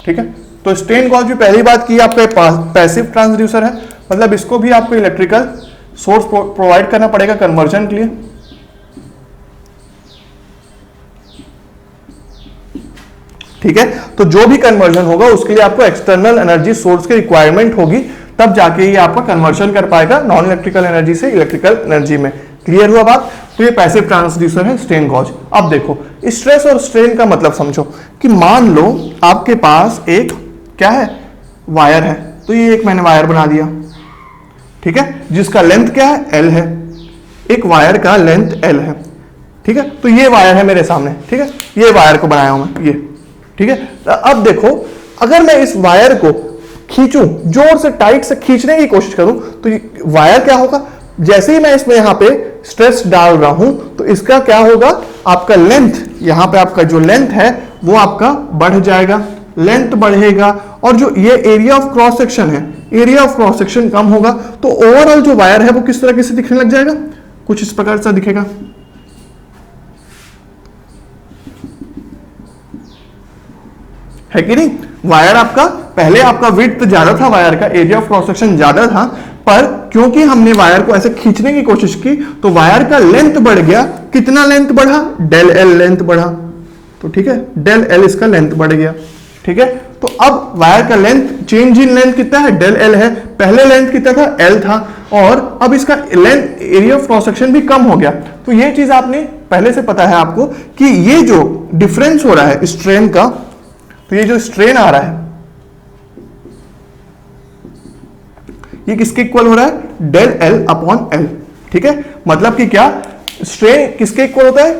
ठीक है। तो स्ट्रेन गॉज भी पहली बात की आपका पैसिव ट्रांसड्यूसर है, मतलब इसको भी आपको इलेक्ट्रिकल सोर्स प्रोवाइड करना पड़ेगा कन्वर्जन के लिए। ठीक है, तो जो भी कन्वर्जन होगा उसके लिए आपको एक्सटर्नल एनर्जी सोर्स की रिक्वायरमेंट होगी, तब जाके ये आपका कन्वर्जन कर पाएगा नॉन इलेक्ट्रिकल एनर्जी से इलेक्ट्रिकल एनर्जी में। क्लियर हुआ बात? तो ये पैसिव ट्रांसड्यूसर है स्ट्रेन गॉज। अब देखो स्ट्रेस और स्ट्रेन का मतलब समझो कि मान लो आपके पास एक क्या है, वायर है। तो ये एक मैंने वायर बना दिया, ठीक है, जिसका लेंथ क्या है, एल है। एक वायर का लेंथ एल है, ठीक है। तो ये वायर है मेरे सामने, ठीक है, ये वायर को बनाया हूं मैं, ये ठीक है। अब देखो अगर मैं इस वायर को खींचूं, जोर से टाइट से खींचने की कोशिश करूं, तो वायर क्या होगा, जैसे ही मैं इसमें यहां पे स्ट्रेस डाल रहा हूं तो इसका क्या होगा, आपका लेंथ, यहां पे आपका जो लेंथ है वो आपका बढ़ जाएगा, लेंथ बढ़ेगा, और जो ये एरिया ऑफ क्रॉस सेक्शन है, एरिया ऑफ क्रॉस सेक्शन कम होगा, तो ओवरऑल जो वायर है वो किस तरह से दिखने लग जाएगा, कुछ इस प्रकार से दिखेगा। है कि नहीं? वायर आपका पहले आपका विड्थ ज्यादा था, वायर का एरिया ऑफ क्रॉस सेक्शन ज्यादा था, पर क्योंकि हमने वायर को ऐसे खींचने की कोशिश की तो वायर का लेंथ बढ़ गया। कितना लेंथ बढ़ा, डेल एल लेंथ बढ़ा। तो ठीक है, डेल एल इसका लेंथ बढ़ गया, ठीक है। तो अब वायर का लेंथ, चेंज इन लेंथ कितना है, डेल एल है। पहले लेंथ कितना था, एल था, और अब इसका length, area of cross section भी कम हो गया। तो ये चीज आपने पहले से पता है आपको कि ये जो डिफरेंस हो रहा है स्ट्रेन का, तो ये जो स्ट्रेन आ रहा है ये किसके इक्वल हो रहा है, डेल एल अपॉन एल, ठीक है। मतलब कि क्या, स्ट्रेन किसके इक्वल होता है,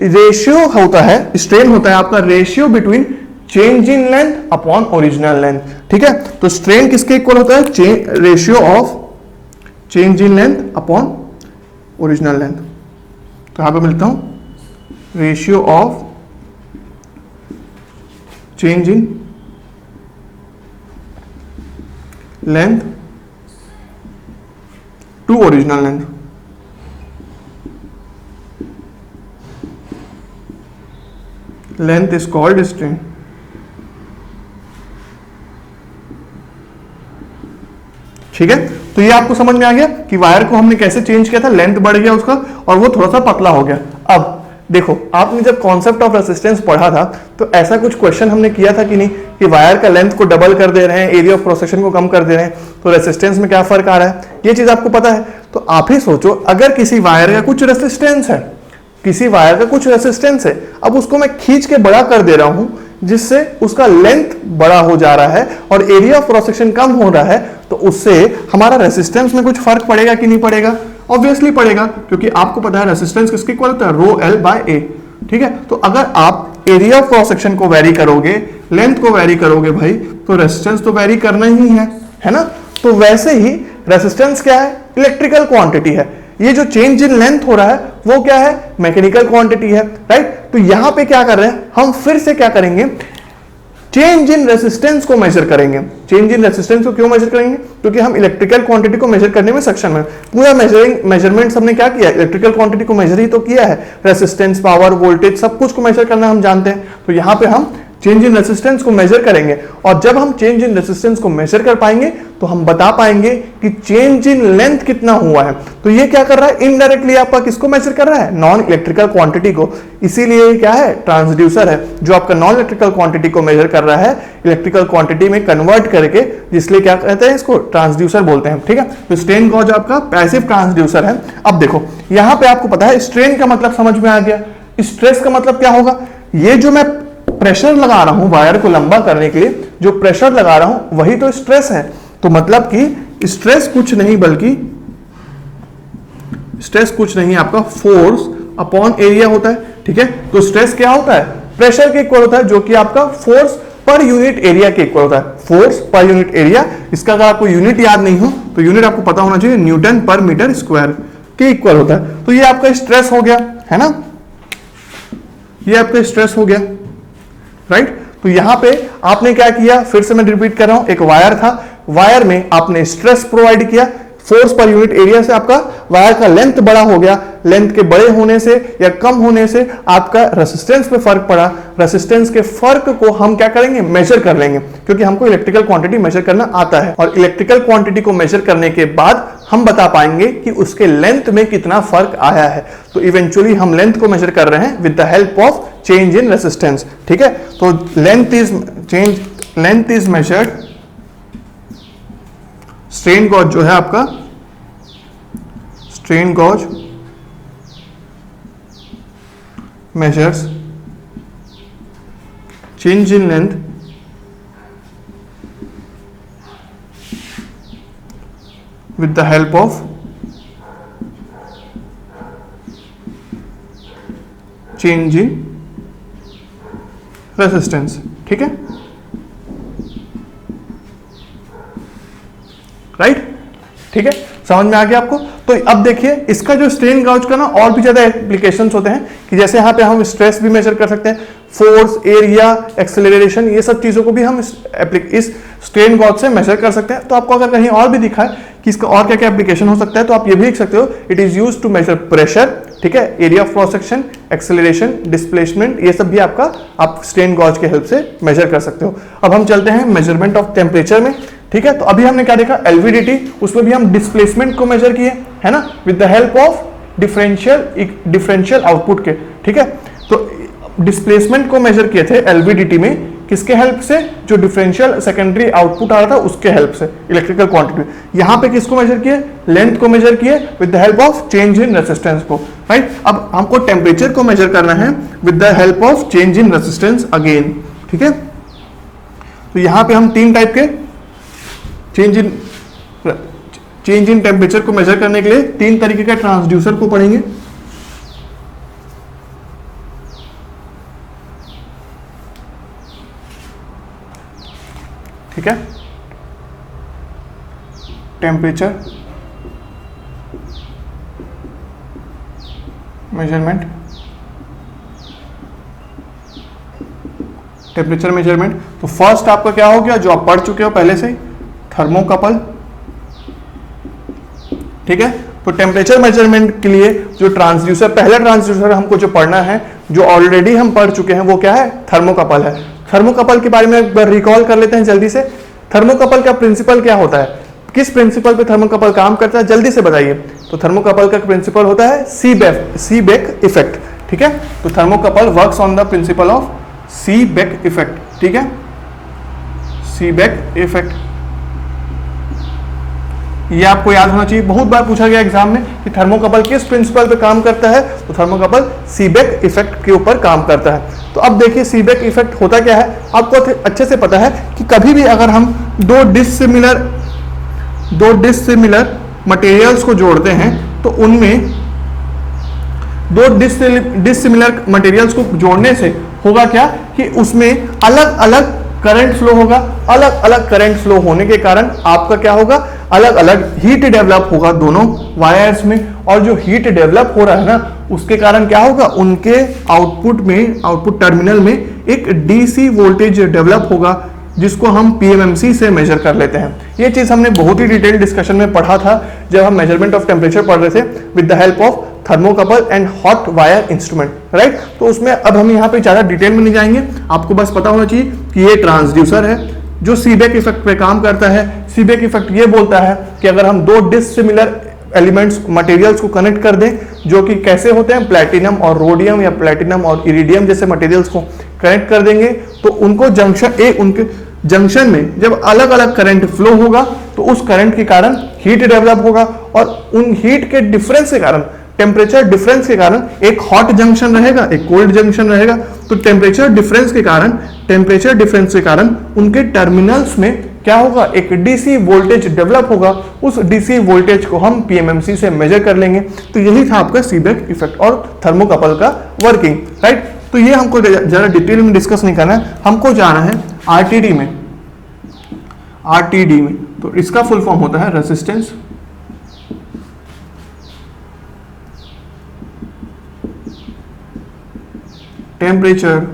रेशियो होता है, स्ट्रेन होता है आपका ratio between change in length upon original length, ठीक है। तो स्ट्रेन किसके इक्वल होता है, ratio of change in length upon original length. तो यहां पे मिलता हूं ratio of change in length to original length. Length is called strain. ठीक है, तो ये आपको समझ में आ गया कि वायर को हमने कैसे चेंज किया था, लेंथ बढ़ गया उसका और वो थोड़ा सा पतला हो गया। अब देखो आपने जब कॉन्सेप्ट ऑफ रेसिस्टेंस पढ़ा था तो ऐसा कुछ क्वेश्चन हमने किया था कि नहीं, कि वायर का लेंथ को डबल कर दे रहे हैं, एरिया ऑफ क्रॉस सेक्शन को कम कर दे रहे हैं, तो रेसिस्टेंस में क्या फर्क आ रहा है, ये चीज आपको पता है। तो आप ही सोचो अगर किसी वायर का कुछ रेसिस्टेंस है, किसी वायर का कुछ रेसिस्टेंस है, अब उसको मैं खींच के बड़ा कर दे रहा हूं जिससे उसका लेंथ बड़ा हो जा रहा है और एरिया ऑफ क्रॉस सेक्शन कम हो रहा है, तो उससे हमारा रेसिस्टेंस में कुछ फर्क पड़ेगा कि नहीं पड़ेगा, ऑब्वियसली पड़ेगा, क्योंकि आपको पता है रेसिस्टेंस किसके इक्वल होता है, रो एल बाय ए। ठीक है, तो अगर आप एरिया ऑफ क्रॉस सेक्शन को वेरी करोगे, लेंथ को वेरी करोगे भाई, तो रेसिस्टेंस तो वेरी करना ही है ना। तो वैसे ही रेसिस्टेंस क्या है, इलेक्ट्रिकल क्वांटिटी है। ये जो चेंज इन लेंथ हो रहा है वो क्या है, मैकेनिकल क्वांटिटी है, राइट। तो यहां पे क्या कर रहे हैं हम, फिर से क्या करेंगे, चेंज इन रेसिस्टेंस को मेजर करेंगे। चेंज इन रेसिस्टेंस को क्यों मेजर करेंगे, क्योंकि हम इलेक्ट्रिकल क्वांटिटी को मेजर करने में सक्षम है। पूरा मेजरमेंट हमने क्या किया, इलेक्ट्रिकल क्वांटिटी को मेजर ही तो किया है, रेसिस्टेंस, पावर, वोल्टेज, सब कुछ को मेजर करना हम जानते हैं। तो यहां पे हम चेंज इन रेसिस्टेंस को मेजर करेंगे, और जब हम चेंज इन रेसिस्टेंस को मेजर कर पाएंगे तो हम बता पाएंगे कि चेंज इन लेंथ कितना हुआ है। तो ये क्या कर रहा है, इनडायरेक्टली आपका किसको मेजर कर रहा है, नॉन इलेक्ट्रिकल क्वांटिटी को। इसीलिए क्या है, ट्रांसड्यूसर है जो आपका नॉन इलेक्ट्रिकल क्वांटिटी को मेजर कर रहा है इलेक्ट्रिकल क्वांटिटी में कन्वर्ट करके, जिसलिए क्या कहते हैं, इसको ट्रांसड्यूसर बोलते हैं। ठीक है, तो स्ट्रेन गॉज आपका पैसिव ट्रांसड्यूसर है। अब देखो यहां पे आपको पता है स्ट्रेन का मतलब समझ में आ गया, स्ट्रेस का मतलब क्या होगा, ये जो मैं प्रेशर लगा रहा हूं वायर को लंबा करने के लिए, जो प्रेशर लगा रहा हूं वही तो स्ट्रेस है। तो मतलब कि स्ट्रेस कुछ नहीं, बल्कि स्ट्रेस कुछ नहीं आपका फोर्स अपॉन एरिया होता है। ठीक है, तो स्ट्रेस क्या होता है, प्रेशर के इक्वल होता है, जो कि आपका फोर्स पर यूनिट एरिया के इक्वल होता है। फोर्स पर यूनिट एरिया, इसका अगर आपको यूनिट याद नहीं हो तो यूनिट आपको पता होना चाहिए, न्यूटन पर मीटर स्क्वायर के इक्वल होता है। तो ये आपका स्ट्रेस हो गया, है ना, ये आपका स्ट्रेस हो गया, राइट। तो यहां पे आपने क्या किया, फिर से मैं रिपीट कर रहा हूं, एक वायर था, वायर में आपने स्ट्रेस प्रोवाइड किया, फोर्स पर यूनिट एरिया से आपका वायर का लेंथ बड़ा हो गया, लेंथ के बड़े होने से या कम होने से आपका रेसिस्टेंस पे फर्क पड़ा, रेसिस्टेंस के फर्क को हम क्या करेंगे, मेजर कर लेंगे, क्योंकि हमको इलेक्ट्रिकल क्वांटिटी मेजर करना आता है, और इलेक्ट्रिकल क्वांटिटी को मेजर करने के बाद हम बता पाएंगे कि उसके लेंथ में कितना फर्क आया है। तो इवेंचुअली हम लेंथ को मेजर कर रहे हैं with the help of change in resistance, ठीक है। तो length is measured, strain gauge जो है आपका, strain gauge measures change in length with the help of change in resistance, ठीक है, राइट, ठीक है, समझ में आ गया आपको। तो अब देखिए इसका जो स्ट्रेन गॉज का ना और भी ज्यादा एप्लीकेशंस होते हैं, कि जैसे यहाँ पे हम स्ट्रेस भी मेजर कर सकते हैं, फोर्स, एरिया, एक्सेलरेशन, ये सब चीजों को भी हम इस स्ट्रेन गॉज से मेजर कर सकते हैं। तो आपको अगर कहीं और भी दिखा है कि इसका और क्या क्या एप्लीकेशन हो सकता है, तो आप ये भी लिख सकते हो, it is used to measure pressure, ठीक है, area of cross section, acceleration, displacement, ये सब भी आपका आप स्ट्रेन गॉज के हेल्प से मेजर कर सकते हो। अब हम चलते हैं मेजरमेंट ऑफ टेम्परेचर में, ठीक है। तो अभी हमने क्या देखा, एलवीडीटी, उसमें भी हम डिस्प्लेसमेंट को मेजर किए, है ना, with the help of differential output के, ठीक है। तो डिस्प्लेसमेंट को मेजर किए थे एलवीडीटी में, किसके हेल्प से, जो डिफरेंशियल सेकेंडरी आउटपुट आ रहा था उसके हेल्प से, इलेक्ट्रिकल क्वांटिटी। यहां पे किसको मेजर किए, लेंथ को मेजर किए with the help of change in resistance को, राइट। अब हमको टेम्परेचर को मेजर करना है with the help of change in resistance again, ठीक है। तो यहां पे हम तीन टाइप के चेंज इन टेम्परेचर को मेजर करने के लिए तीन तरीके का ट्रांसड्यूसर को पढ़ेंगे। ठीक है, टेम्परेचर मेजरमेंट, टेम्परेचर मेजरमेंट। तो फर्स्ट आपका क्या हो गया, जो आप पढ़ चुके हो पहले से, थर्मोकपल, ठीक है। तो टेम्परेचर मेजरमेंट के लिए जो ट्रांसड्यूसर, पहला ट्रांसड्यूसर हमको जो पढ़ना है, जो ऑलरेडी हम पढ़ चुके हैं, वो क्या है, थर्मोकपल है। थर्मोकपल के बारे में एक बार रिकॉल कर लेते हैं जल्दी से। थर्मोकपल का प्रिंसिपल क्या होता है, किस प्रिंसिपल पे थर्मोकपल काम करता है, जल्दी से बताइए। तो थर्मोकपल का प्रिंसिपल होता है सीबेक इफेक्ट, ठीक है। तो thermocouple works on the principle of Seebeck effect, ठीक है, सीबेक इफेक्ट। ये आपको याद होना चाहिए, बहुत बार पूछा गया एग्जाम में कि थर्मोकपल किस प्रिंसिपल पे काम करता है, तो थर्मोकपल सीबेक इफेक्ट के ऊपर काम करता है। तो अब देखिए सीबेक इफेक्ट होता क्या है, आपको अच्छे से पता है कि कभी भी अगर हम दो डिसिमिलर मटेरियल्स को जोड़ते हैं, तो उनमें दो डिसिमिलर मटेरियल्स को जोड़ने से होगा क्या, कि उसमें अलग अलग करंट फ्लो होगा। अलग अलग करंट फ्लो होने के कारण आपका क्या होगा, अलग अलग हीट डेवलप होगा दोनों वायर्स में, और जो हीट डेवलप हो रहा है ना, उसके कारण क्या होगा, उनके आउटपुट टर्मिनल में एक डीसी वोल्टेज डेवलप होगा, जिसको हम पीएमएमसी से मेजर कर लेते हैं। ये चीज हमने बहुत ही डिटेल डिस्कशन में पढ़ा था जब हम मेजरमेंट ऑफ टेम्परेचर पढ़ रहे थे with the help of thermocouple and hot wire instrument, right. तो उसमें अब हम यहाँ पे ज्यादा डिटेल में नहीं जाएंगे, आपको बस पता होना चाहिए कि ये ट्रांसड्यूसर है जो सीबेक इफेक्ट पे काम करता है। सीबेक इफेक्ट ये बोलता है कि अगर हम दो डिसिमिलर एलिमेंट्स, मटेरियल्स को कनेक्ट कर दें, जो कि कैसे होते हैं, प्लैटिनम और रोडियम या प्लैटिनम और इरिडियम जैसे मटेरियल्स को कनेक्ट कर देंगे, तो उनको उनके जंक्शन में जब अलग अलग करंट फ्लो होगा, तो उस करंट के कारण हीट डेवलप होगा, और उन हीट के डिफरेंस के कारण, टेम्परेचर डिफरेंस के कारण, एक हॉट जंक्शन रहेगा, एक कोल्ड जंक्शन रहेगा। तो टेम्परेचर डिफरेंस के कारण उनके टर्मिनल्स में क्या होगा, एक डीसी वोल्टेज डेवलप होगा। उस डीसी वोल्टेज को हम पीएमएमसी से मेजर कर लेंगे। तो यही था आपका सीबेक इफेक्ट और थर्मोकपल का वर्किंग, राइट। तो ये हमको जरा डिटेल में डिस्कस नहीं करना है, हमको जाना है आरटीडी में। तो इसका फुल फॉर्म होता है रेजिस्टेंस टेम्परेचर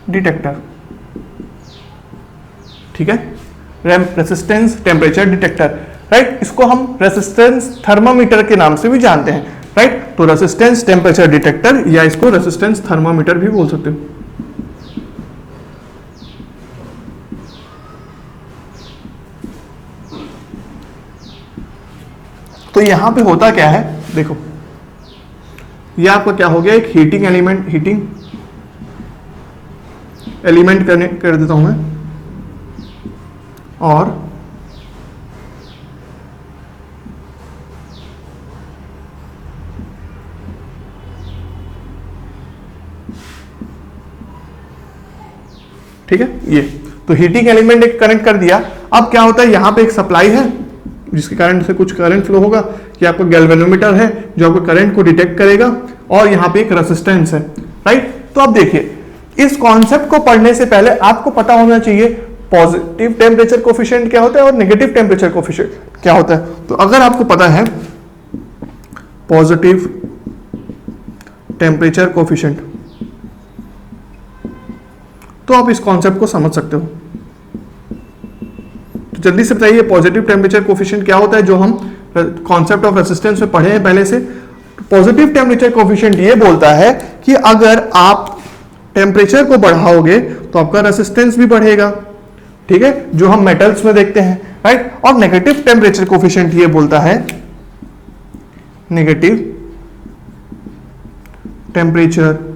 डिटेक्टर, ठीक है, रेसिस्टेंस टेम्परेचर डिटेक्टर, राइट। इसको हम रेसिस्टेंस थर्मामीटर के नाम से भी जानते हैं, राइट। तो रेसिस्टेंस टेम्परेचर डिटेक्टर या इसको रेसिस्टेंस थर्मामीटर भी बोल सकते हो। तो यहां पे होता क्या है, देखो ये आपका क्या हो गया, एक हीटिंग एलिमेंट कर देता हूं मैं, और ठीक है, ये तो हीटिंग एलिमेंट एक कनेक्ट कर दिया। अब क्या होता है, यहां पे एक सप्लाई है जिसके कारण से कुछ करंट फ्लो होगा, कि आपका गैल्वेनोमीटर है जो आपको करंट को डिटेक्ट करेगा, और यहां पे एक रेजिस्टेंस है, राइट। तो अब देखिए, इस कॉन्सेप्ट को पढ़ने से पहले आपको पता होना चाहिए पॉजिटिव टेम्परेचर कोफिशिएंट क्या होता है और नेगेटिव टेम्परेचर कोफिशिएंट क्या होता है। तो अगर आपको पता है पॉजिटिव टेम्परेचर कोफिशिएंट, तो आप इस कॉन्सेप्ट को समझ सकते हो। तो जल्दी से बताइए पॉजिटिव टेम्परेचर कोफिशिएंट क्या होता है, जो हम कॉन्सेप्ट ऑफ रेजिस्टेंस में पढ़े हैं पहले से। पॉजिटिव टेम्परेचर कोफिशिएंट ये बोलता है कि अगर आप टेम्परेचर को बढ़ाओगे तो आपका रेजिस्टेंस भी बढ़ेगा, ठीक है, जो हम मेटल्स में देखते हैं, राइट। और नेगेटिव टेम्परेचर कोफिशिएंट ये बोलता है, नेगेटिव टेम्परेचर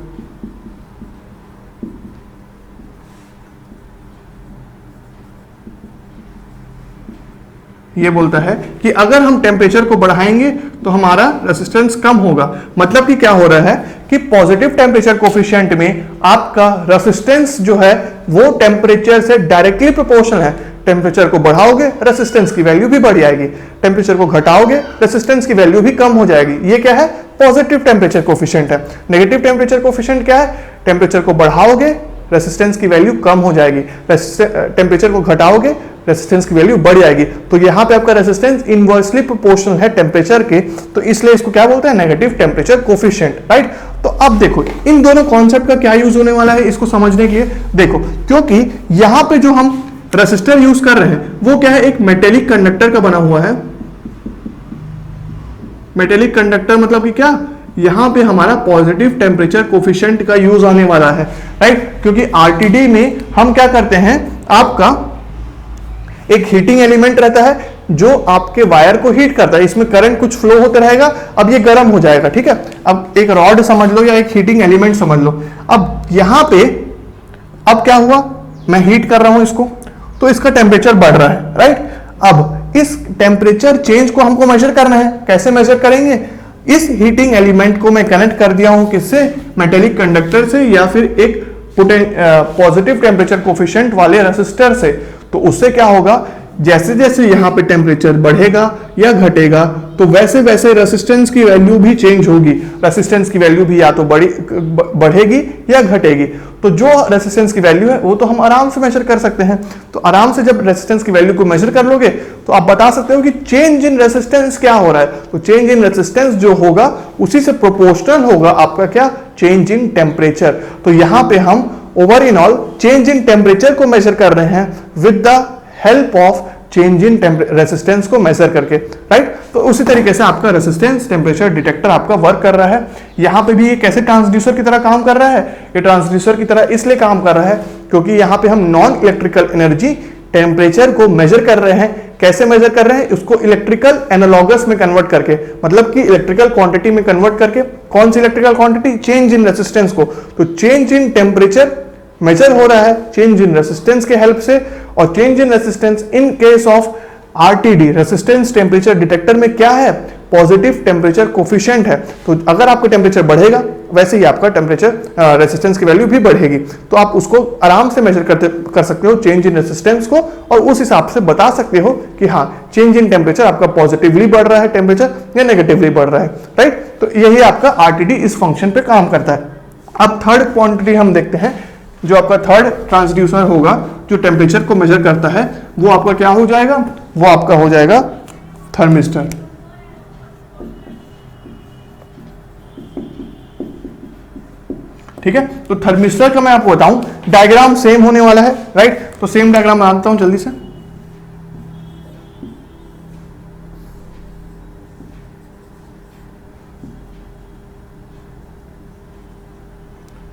ये बोलता है कि अगर हम टेम्परेचर को बढ़ाएंगे तो हमारा रेजिस्टेंस कम होगा। मतलब कि क्या हो रहा है कि पॉजिटिव टेम्परेचर कोफिशिएंट में आपका रेजिस्टेंस जो है वो टेम्परेचर से डायरेक्टली प्रोपोर्शनल है। टेम्परेचर को बढ़ाओगे रेजिस्टेंस की वैल्यू भी बढ़ जाएगी, टेम्परेचर को घटाओगे रेजिस्टेंस की वैल्यू भी कम हो जाएगी। ये क्या है, पॉजिटिव टेम्परेचर कोफिशिएंट है। नेगेटिव टेम्परेचर कोफिशिएंट क्या है, टेम्परेचर को बढ़ाओगे रेजिस्टेंस की वैल्यू कम हो जाएगी, टेम्परेचर को घटाओगे रेजिस्टेंस की वैल्यू बढ़ जाएगी। तो यहां पे आपका रेजिस्टेंस इनवर्सली प्रोपोर्शनल है टेम्परेचर के, तो इसलिए इसको क्या बोलते हैं, नेगेटिव टेम्परेचर कोफिशिएंट, राइट। तो अब देखो इन दोनों कॉन्सेप्ट का क्या यूज होने वाला है इसको समझने के लिए। देखो, क्योंकि यहां पे जो हम रेसिस्टर यूज कर रहे हैं वो क्या है, एक मेटेलिक कंडक्टर का बना हुआ है। मेटेलिक कंडक्टर मतलब कि क्या, यहां पे हमारा पॉजिटिव टेम्परेचर कोफिशिएंट का यूज आने वाला है, राइट। क्योंकि आरटीडी में हम क्या करते हैं, आपका एक हीटिंग एलिमेंट रहता है जो आपके वायर को हीट करता है, इसमें करंट कुछ फ्लो होता रहेगा, अब ये गर्म हो जाएगा, ठीक है। अब एक रॉड समझ लो या एक हीटिंग एलिमेंट समझ लो। अब यहां पे अब क्या हुआ, मैं हीट कर रहा हूं इसको, तो इसका टेम्परेचर बढ़ रहा है, राइट। अब इस टेम्परेचर चेंज को हमको मेजर करना है, कैसे मेजर करेंगे, इस हीटिंग एलिमेंट को मैं कनेक्ट कर दिया हूं किससे, मेटेलिक कंडक्टर से या फिर एक पॉजिटिव टेम्परेचर कोफिशिएंट वाले रेसिस्टर से। तो उससे क्या होगा, जैसे जैसे यहां पे टेम्परेचर बढ़ेगा या घटेगा तो वैसे वैसे रेसिस्टेंस की वैल्यू भी चेंज होगी। रेसिस्टेंस की वैल्यू भी या तो बढ़ेगी या घटेगी। तो जो रेसिस्टेंस की वैल्यू है वो तो हम आराम से मेजर कर सकते हैं। तो आराम से जब रेसिस्टेंस की वैल्यू को मेजर कर लोगे तो आप बता सकते हो कि चेंज इन रेसिस्टेंस क्या हो रहा है। तो चेंज इन रेसिस्टेंस जो होगा उसी से प्रोपोर्शनल होगा आपका क्या, चेंज इन टेम्परेचर। तो यहां पे हम over in all change in temperature को मेजर कर रहे हैं with the help of change in resistance को मेजर करके, राइट। तो उसी तरीके से आपका रेसिस्टेंस टेम्परेचर डिटेक्टर आपका वर्क कर रहा है। यहां पे भी ये कैसे ट्रांसड्यूसर की तरह काम कर रहा है, ये ट्रांसड्यूसर की तरह इसलिए काम कर रहा है क्योंकि यहां पे हम नॉन इलेक्ट्रिकल एनर्जी टेम्परेचर को मेजर कर रहे हैं। कैसे मेजर कर रहे हैं, उसको इलेक्ट्रिकल एनालॉगस में कन्वर्ट करके, मतलब कि इलेक्ट्रिकल क्वांटिटी में कन्वर्ट करके। कौन सी electrical quantity, change in resistance को। तो चेंज इन टेम्परेचर मेजर हो रहा है चेंज इन रेसिस्टेंस के हेल्प से, और change in resistance in case of RTD resistance temperature detector में क्या है, पॉजिटिव टेम्परेचर कोफिशिएंट है। तो अगर आपका टेम्परेचर बढ़ेगा वैसे ही आपका टेम्परेचर रेसिस्टेंस की वैल्यू भी बढ़ेगी। तो आप उसको आराम से मेजर कर सकते हो चेंज इन रेसिस्टेंस को, और उस हिसाब से बता सकते हो कि हाँ चेंज इन टेम्परेचर आपका पॉजिटिवली बढ़ रहा है टेम्परेचर या नेगेटिवली बढ़ रहा है, राइट। तो यही आपका आरटीडी इस फंक्शन पे काम करता है। अब थर्ड क्वांटिटी हम देखते हैं, जो आपका थर्ड ट्रांसड्यूसर होगा जो टेम्परेचर को मेजर करता है, वो आपका क्या हो जाएगा, वो आपका हो जाएगा थर्मिस्टर। ठीक है, तो थर्मिस्टर का मैं आपको बताऊं, डायग्राम सेम होने वाला है, राइट। तो सेम डायग्राम बनाता हूं जल्दी से।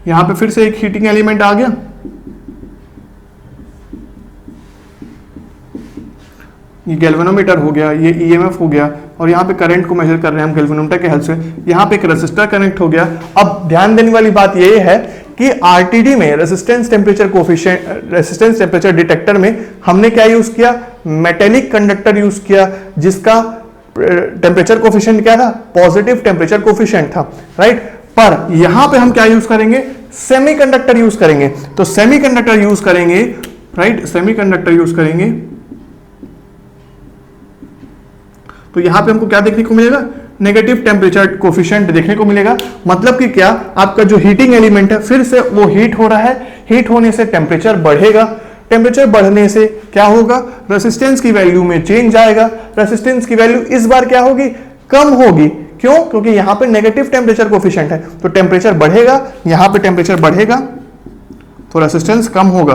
यहां पे फिर से एक हीटिंग एलिमेंट आ गया, ये गैल्वेनोमीटर हो गया, ये ईएमएफ हो गया, और यहाँ पे करंट को मेजर कर रहे हैं हम गैल्वेनोमीटर के हेल्प से। यहाँ पे एक रेसिस्टर कनेक्ट हो गया। अब ध्यान देने वाली बात ये है कि आरटीडी में resistance temperature coefficient, resistance temperature detector में हमने क्या यूज किया, मेटेलिक कंडक्टर यूज किया, जिसका टेम्परेचर कोफिशिएंट क्या था, पॉजिटिव टेम्परेचर कोफिशिएंट था, राइट। पर यहां पे हम क्या यूज करेंगे, सेमीकंडक्टर यूज करेंगे। तो सेमीकंडक्टर यूज करेंगे, राइट, सेमीकंडक्टर यूज करेंगे, तो यहां पे हमको क्या देखने को मिलेगा, नेगेटिव टेम्परेचर कोफिशिएंट देखने को मिलेगा। मतलब कि क्या, आपका जो हीटिंग एलिमेंट है फिर से वो हीट हो रहा है, हीट होने से टेम्परेचर बढ़ेगा, टेम्परेचर बढ़ने से क्या होगा, रेसिस्टेंस की वैल्यू में चेंज आएगा, रेसिस्टेंस की वैल्यू इस बार क्या होगी, कम होगी। क्यों, क्योंकि यहां पे नेगेटिव टेम्परेचर कोफिशिएंट है, तो टेम्परेचर बढ़ेगा, यहां पे टेम्परेचर बढ़ेगा तो रेसिस्टेंस कम होगा,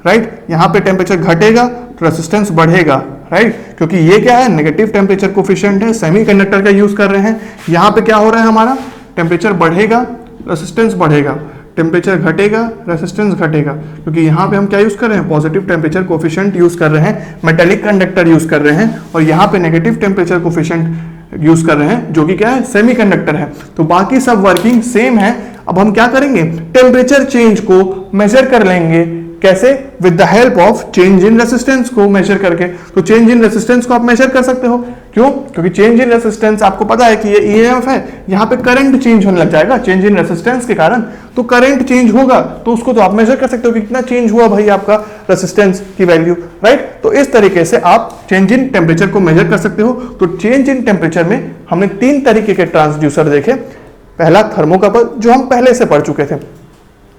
राइट। यहां पे टेम्परेचर घटेगा तो रेसिस्टेंस बढ़ेगा, राइट, क्योंकि ये क्या है, नेगेटिव टेम्परेचर कोफिशिएंट है, सेमीकंडक्टर का यूज कर रहे हैं। यहां पे क्या हो रहा है, हमारा टेम्परेचर बढ़ेगा, रेसिस्टेंस बढ़ेगा, टेम्परेचर घटेगा, रेसिस्टेंस घटेगा, क्योंकि यहां पे हम क्या यूज कर रहे हैं, पॉजिटिव टेम्परेचर कोफिशिएंट यूज कर रहे हैं, मेटेलिक कंडक्टर यूज कर रहे हैं, और यहां पे नेगेटिव टेम्परेचर कोफिशिएंट यूज कर रहे हैं, जो कि क्या है, सेमीकंडक्टर है। तो बाकी सब वर्किंग सेम है। अब हम क्या करेंगे, टेम्परेचर चेंज को मेजर कर लेंगे, कैसे, with the help of change in resistance को मेजर करके। तो चेंज इन रेसिस्टेंस को आप मेजर कर सकते हो, क्यों, क्योंकि चेंज इन रेसिस्टेंस आपको पता है कि ये ईएमएफ है, यहां पे करंट चेंज होने लग जाएगा चेंज इन रेसिस्टेंस के कारण, तो करंट चेंज होगा, तो उसको तो आप मेजर कर सकते हो कि कितना चेंज हुआ भाई आपका रेसिस्टेंस की वैल्यू, राइट। तो इस तरीके से आप चेंज इन टेम्परेचर को मेजर कर सकते हो। तो चेंज इन टेम्परेचर में हमने 3 तरीके के ट्रांसड्यूसर देखे। पहला थर्मोकपल, जो हम पहले से पढ़ चुके थे।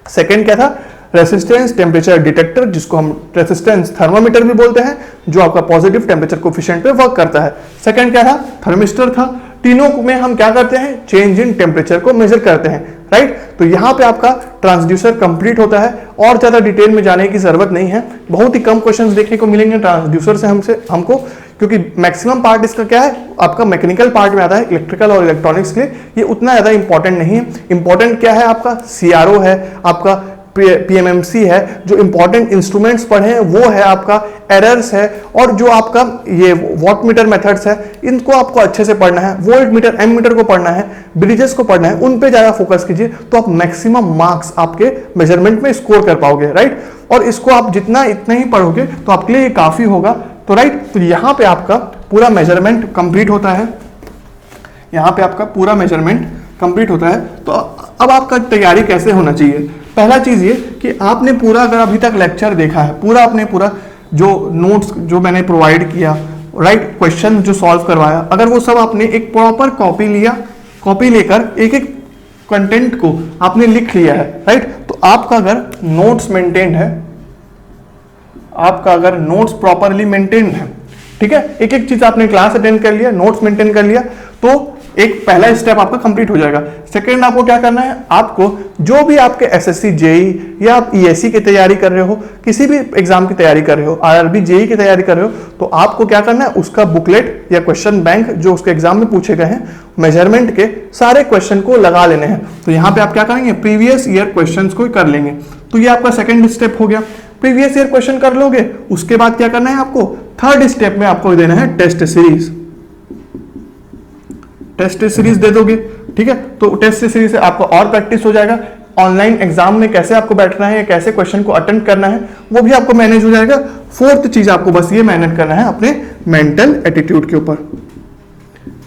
सेकेंड क्या था, रेसिस्टेंस टेम्परेचर डिटेक्टर, जिसको हम रेसिस्टेंस थर्मामीटर भी बोलते हैं, जो आपका पॉजिटिव टेम्परेचर कोफिशिएंट पे वर्क करता है। सेकंड क्या था, थर्मिस्टर था। तीनों में हम क्या करते हैं, चेंज इन टेम्परेचर को मेजर करते हैं, राइट। तो यहां पे आपका ट्रांसड्यूसर कंप्लीट होता है, और ज्यादा डिटेल में जाने की जरूरत नहीं है। बहुत ही कम क्वेश्चंस देखने को मिलेंगे ट्रांसड्यूसर से हमको, क्योंकि मैक्सिमम पार्ट इसका क्या है, आपका मैकेनिकल पार्ट में आता है, इलेक्ट्रिकल और इलेक्ट्रॉनिक्स के लिए ये उतना ज्यादा इंपॉर्टेंट नहीं है। इंपॉर्टेंट क्या है, आपका सीआरओ है, आपका पीएमएमसी है, जो इंपॉर्टेंट इंस्ट्रूमेंट्स पढ़े हैं वो है आपका एरर्स है, और जो आपका ये वॉट मीटर मेथड्स है, इनको आपको अच्छे से पढ़ना है। वोल्ट मीटर, एम मीटर को पढ़ना है, ब्रिजेस को पढ़ना है, उन पे ज्यादा फोकस कीजिए, तो आप मैक्सिमम मार्क्स आपके मेजरमेंट में स्कोर कर पाओगे, राइट। और इसको आप जितना इतना ही पढ़ोगे तो आपके लिए काफी होगा, तो राइट। तो यहाँ पे आपका पूरा मेजरमेंट कंप्लीट होता है, यहाँ पे आपका पूरा मेजरमेंट कंप्लीट होता है। तो अब आपका तैयारी कैसे होना चाहिए, पहला चीज ये कि आपने पूरा, अगर अभी तक लेक्चर देखा है पूरा, आपने पूरा जो नोट्स जो मैंने प्रोवाइड किया, राइट, क्वेश्चन जो सॉल्व करवाया, अगर वो सब आपने एक प्रॉपर कॉपी लिया, कॉपी लेकर एक एक कंटेंट को आपने लिख लिया है, राइट, तो आपका अगर नोट्स मेंटेन है, आपका अगर नोट्स प्रॉपरली मेंटेन है, ठीक है, एक एक चीज आपने क्लास अटेंड कर लिया, नोट्स मेंटेन कर लिया, तो एक पहला स्टेप आपका कंप्लीट हो जाएगा। सेकंड आपको क्या करना है, आपको जो भी आपके एसएससी जेई या आप ईएससी की तैयारी कर रहे हो, किसी भी एग्जाम की तैयारी कर रहे हो, आरआरबी जेई की तैयारी कर रहे हो, तो आपको क्या करना है, उसका बुकलेट या क्वेश्चन बैंक जो उसके एग्जाम में पूछे गए हैं, मेजरमेंट के सारे क्वेश्चन को लगा लेने हैं। तो यहाँ पे आप क्या करेंगे, प्रीवियस ईयर क्वेश्चन को कर लेंगे। तो ये आपका सेकेंड स्टेप हो गया, प्रीवियस ईयर क्वेश्चन कर लोगे। उसके बाद क्या करना है आपको, थर्ड स्टेप में आपको देना है टेस्ट सीरीज, टेस्ट सीरीज दे दोगे, ठीक है। तो टेस्ट सीरीज से आपको और प्रैक्टिस हो जाएगा, ऑनलाइन एग्जाम में कैसे आपको बैठना है या कैसे क्वेश्चन को अटेंड करना है वो भी आपको मैनेज हो जाएगा। फोर्थ चीज आपको बस ये मैनेज करना है अपने मेंटल एटीट्यूड के ऊपर।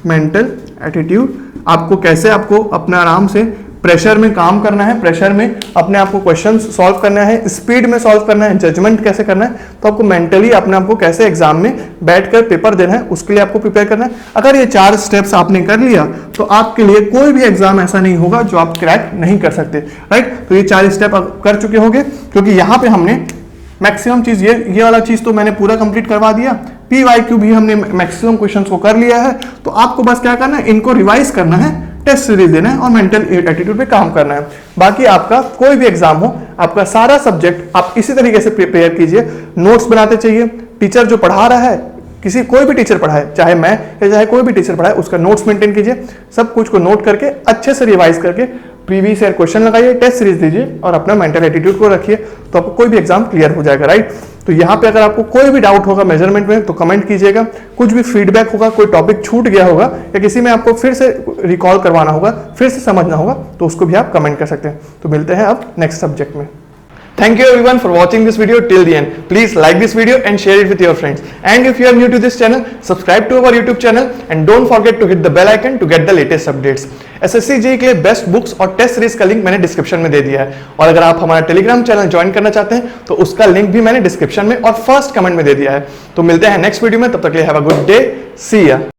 मेंटल एटीट्यूड, आपको कैसे आपको अपना आराम से प्रेशर में काम करना है, प्रेशर में अपने आप को क्वेश्चन सॉल्व करना है, स्पीड में सॉल्व करना है, जजमेंट कैसे करना है, तो आपको मेंटली अपने आप को कैसे एग्जाम में बैठकर पेपर देना है, उसके लिए आपको प्रिपेयर करना है। अगर ये 4 स्टेप्स आपने कर लिया तो आपके लिए कोई भी एग्जाम ऐसा नहीं होगा जो आप क्रैक नहीं कर सकते, राइट। तो ये 4 स्टेप आप कर चुके होंगे, क्योंकि यहाँ पे हमने मैक्सिमम चीज ये वाला चीज तो मैंने पूरा कंप्लीट करवा दिया, पीवाईक्यू भी हमने मैक्सिमम क्वेश्चंस को कर लिया है। तो आपको बस क्या करना है, इनको रिवाइज करना है, टेस्ट सीरीज देना है और मेंटल एटीट्यूड पे काम करना है। बाकी आपका कोई भी एग्जाम हो, आपका सारा सब्जेक्ट आप इसी तरीके से प्रिपेयर कीजिए। नोट्स बनाते चाहिए, टीचर जो पढ़ा रहा है, कोई भी टीचर पढ़ाए, चाहे मैं या चाहे कोई भी टीचर पढ़ाए, उसका नोट्स मेंटेन कीजिए। सब कुछ को नोट करके अच्छे से रिवाइज करके प्रीवियस ईयर क्वेश्चन लगाइए, टेस्ट सीरीज दीजिए और अपना मेंटल एटीट्यूड को रखिए, तो आपको कोई भी एग्जाम क्लियर हो जाएगा, राइट। तो यहाँ पे अगर आपको कोई भी डाउट होगा मेजरमेंट में तो कमेंट कीजिएगा। कुछ भी फीडबैक होगा, कोई टॉपिक छूट गया होगा या किसी में आपको फिर से रिकॉल करवाना होगा, फिर से समझना होगा, तो उसको भी आप कमेंट कर सकते हैं। तो मिलते हैं अब नेक्स्ट सब्जेक्ट में। Thank you everyone for watching this video till the end. Please like this video and share it with your friends. And if you are new to this channel, subscribe to our YouTube channel and don't forget to hit the bell icon to get the latest updates. SSC JEE के लिए best books और test series का link मैंने description में दे दिया है, और अगर आप हमारा टेलीग्राम चैनल ज्वाइन करना चाहते हैं तो उसका लिंक भी मैंने डिस्क्रिप्शन में और फर्स्ट कमेंट में दे दिया है। तो मिलते हैं नेक्स्ट वीडियो में, तब तक के लिए हैव अ गुड डे, सी या।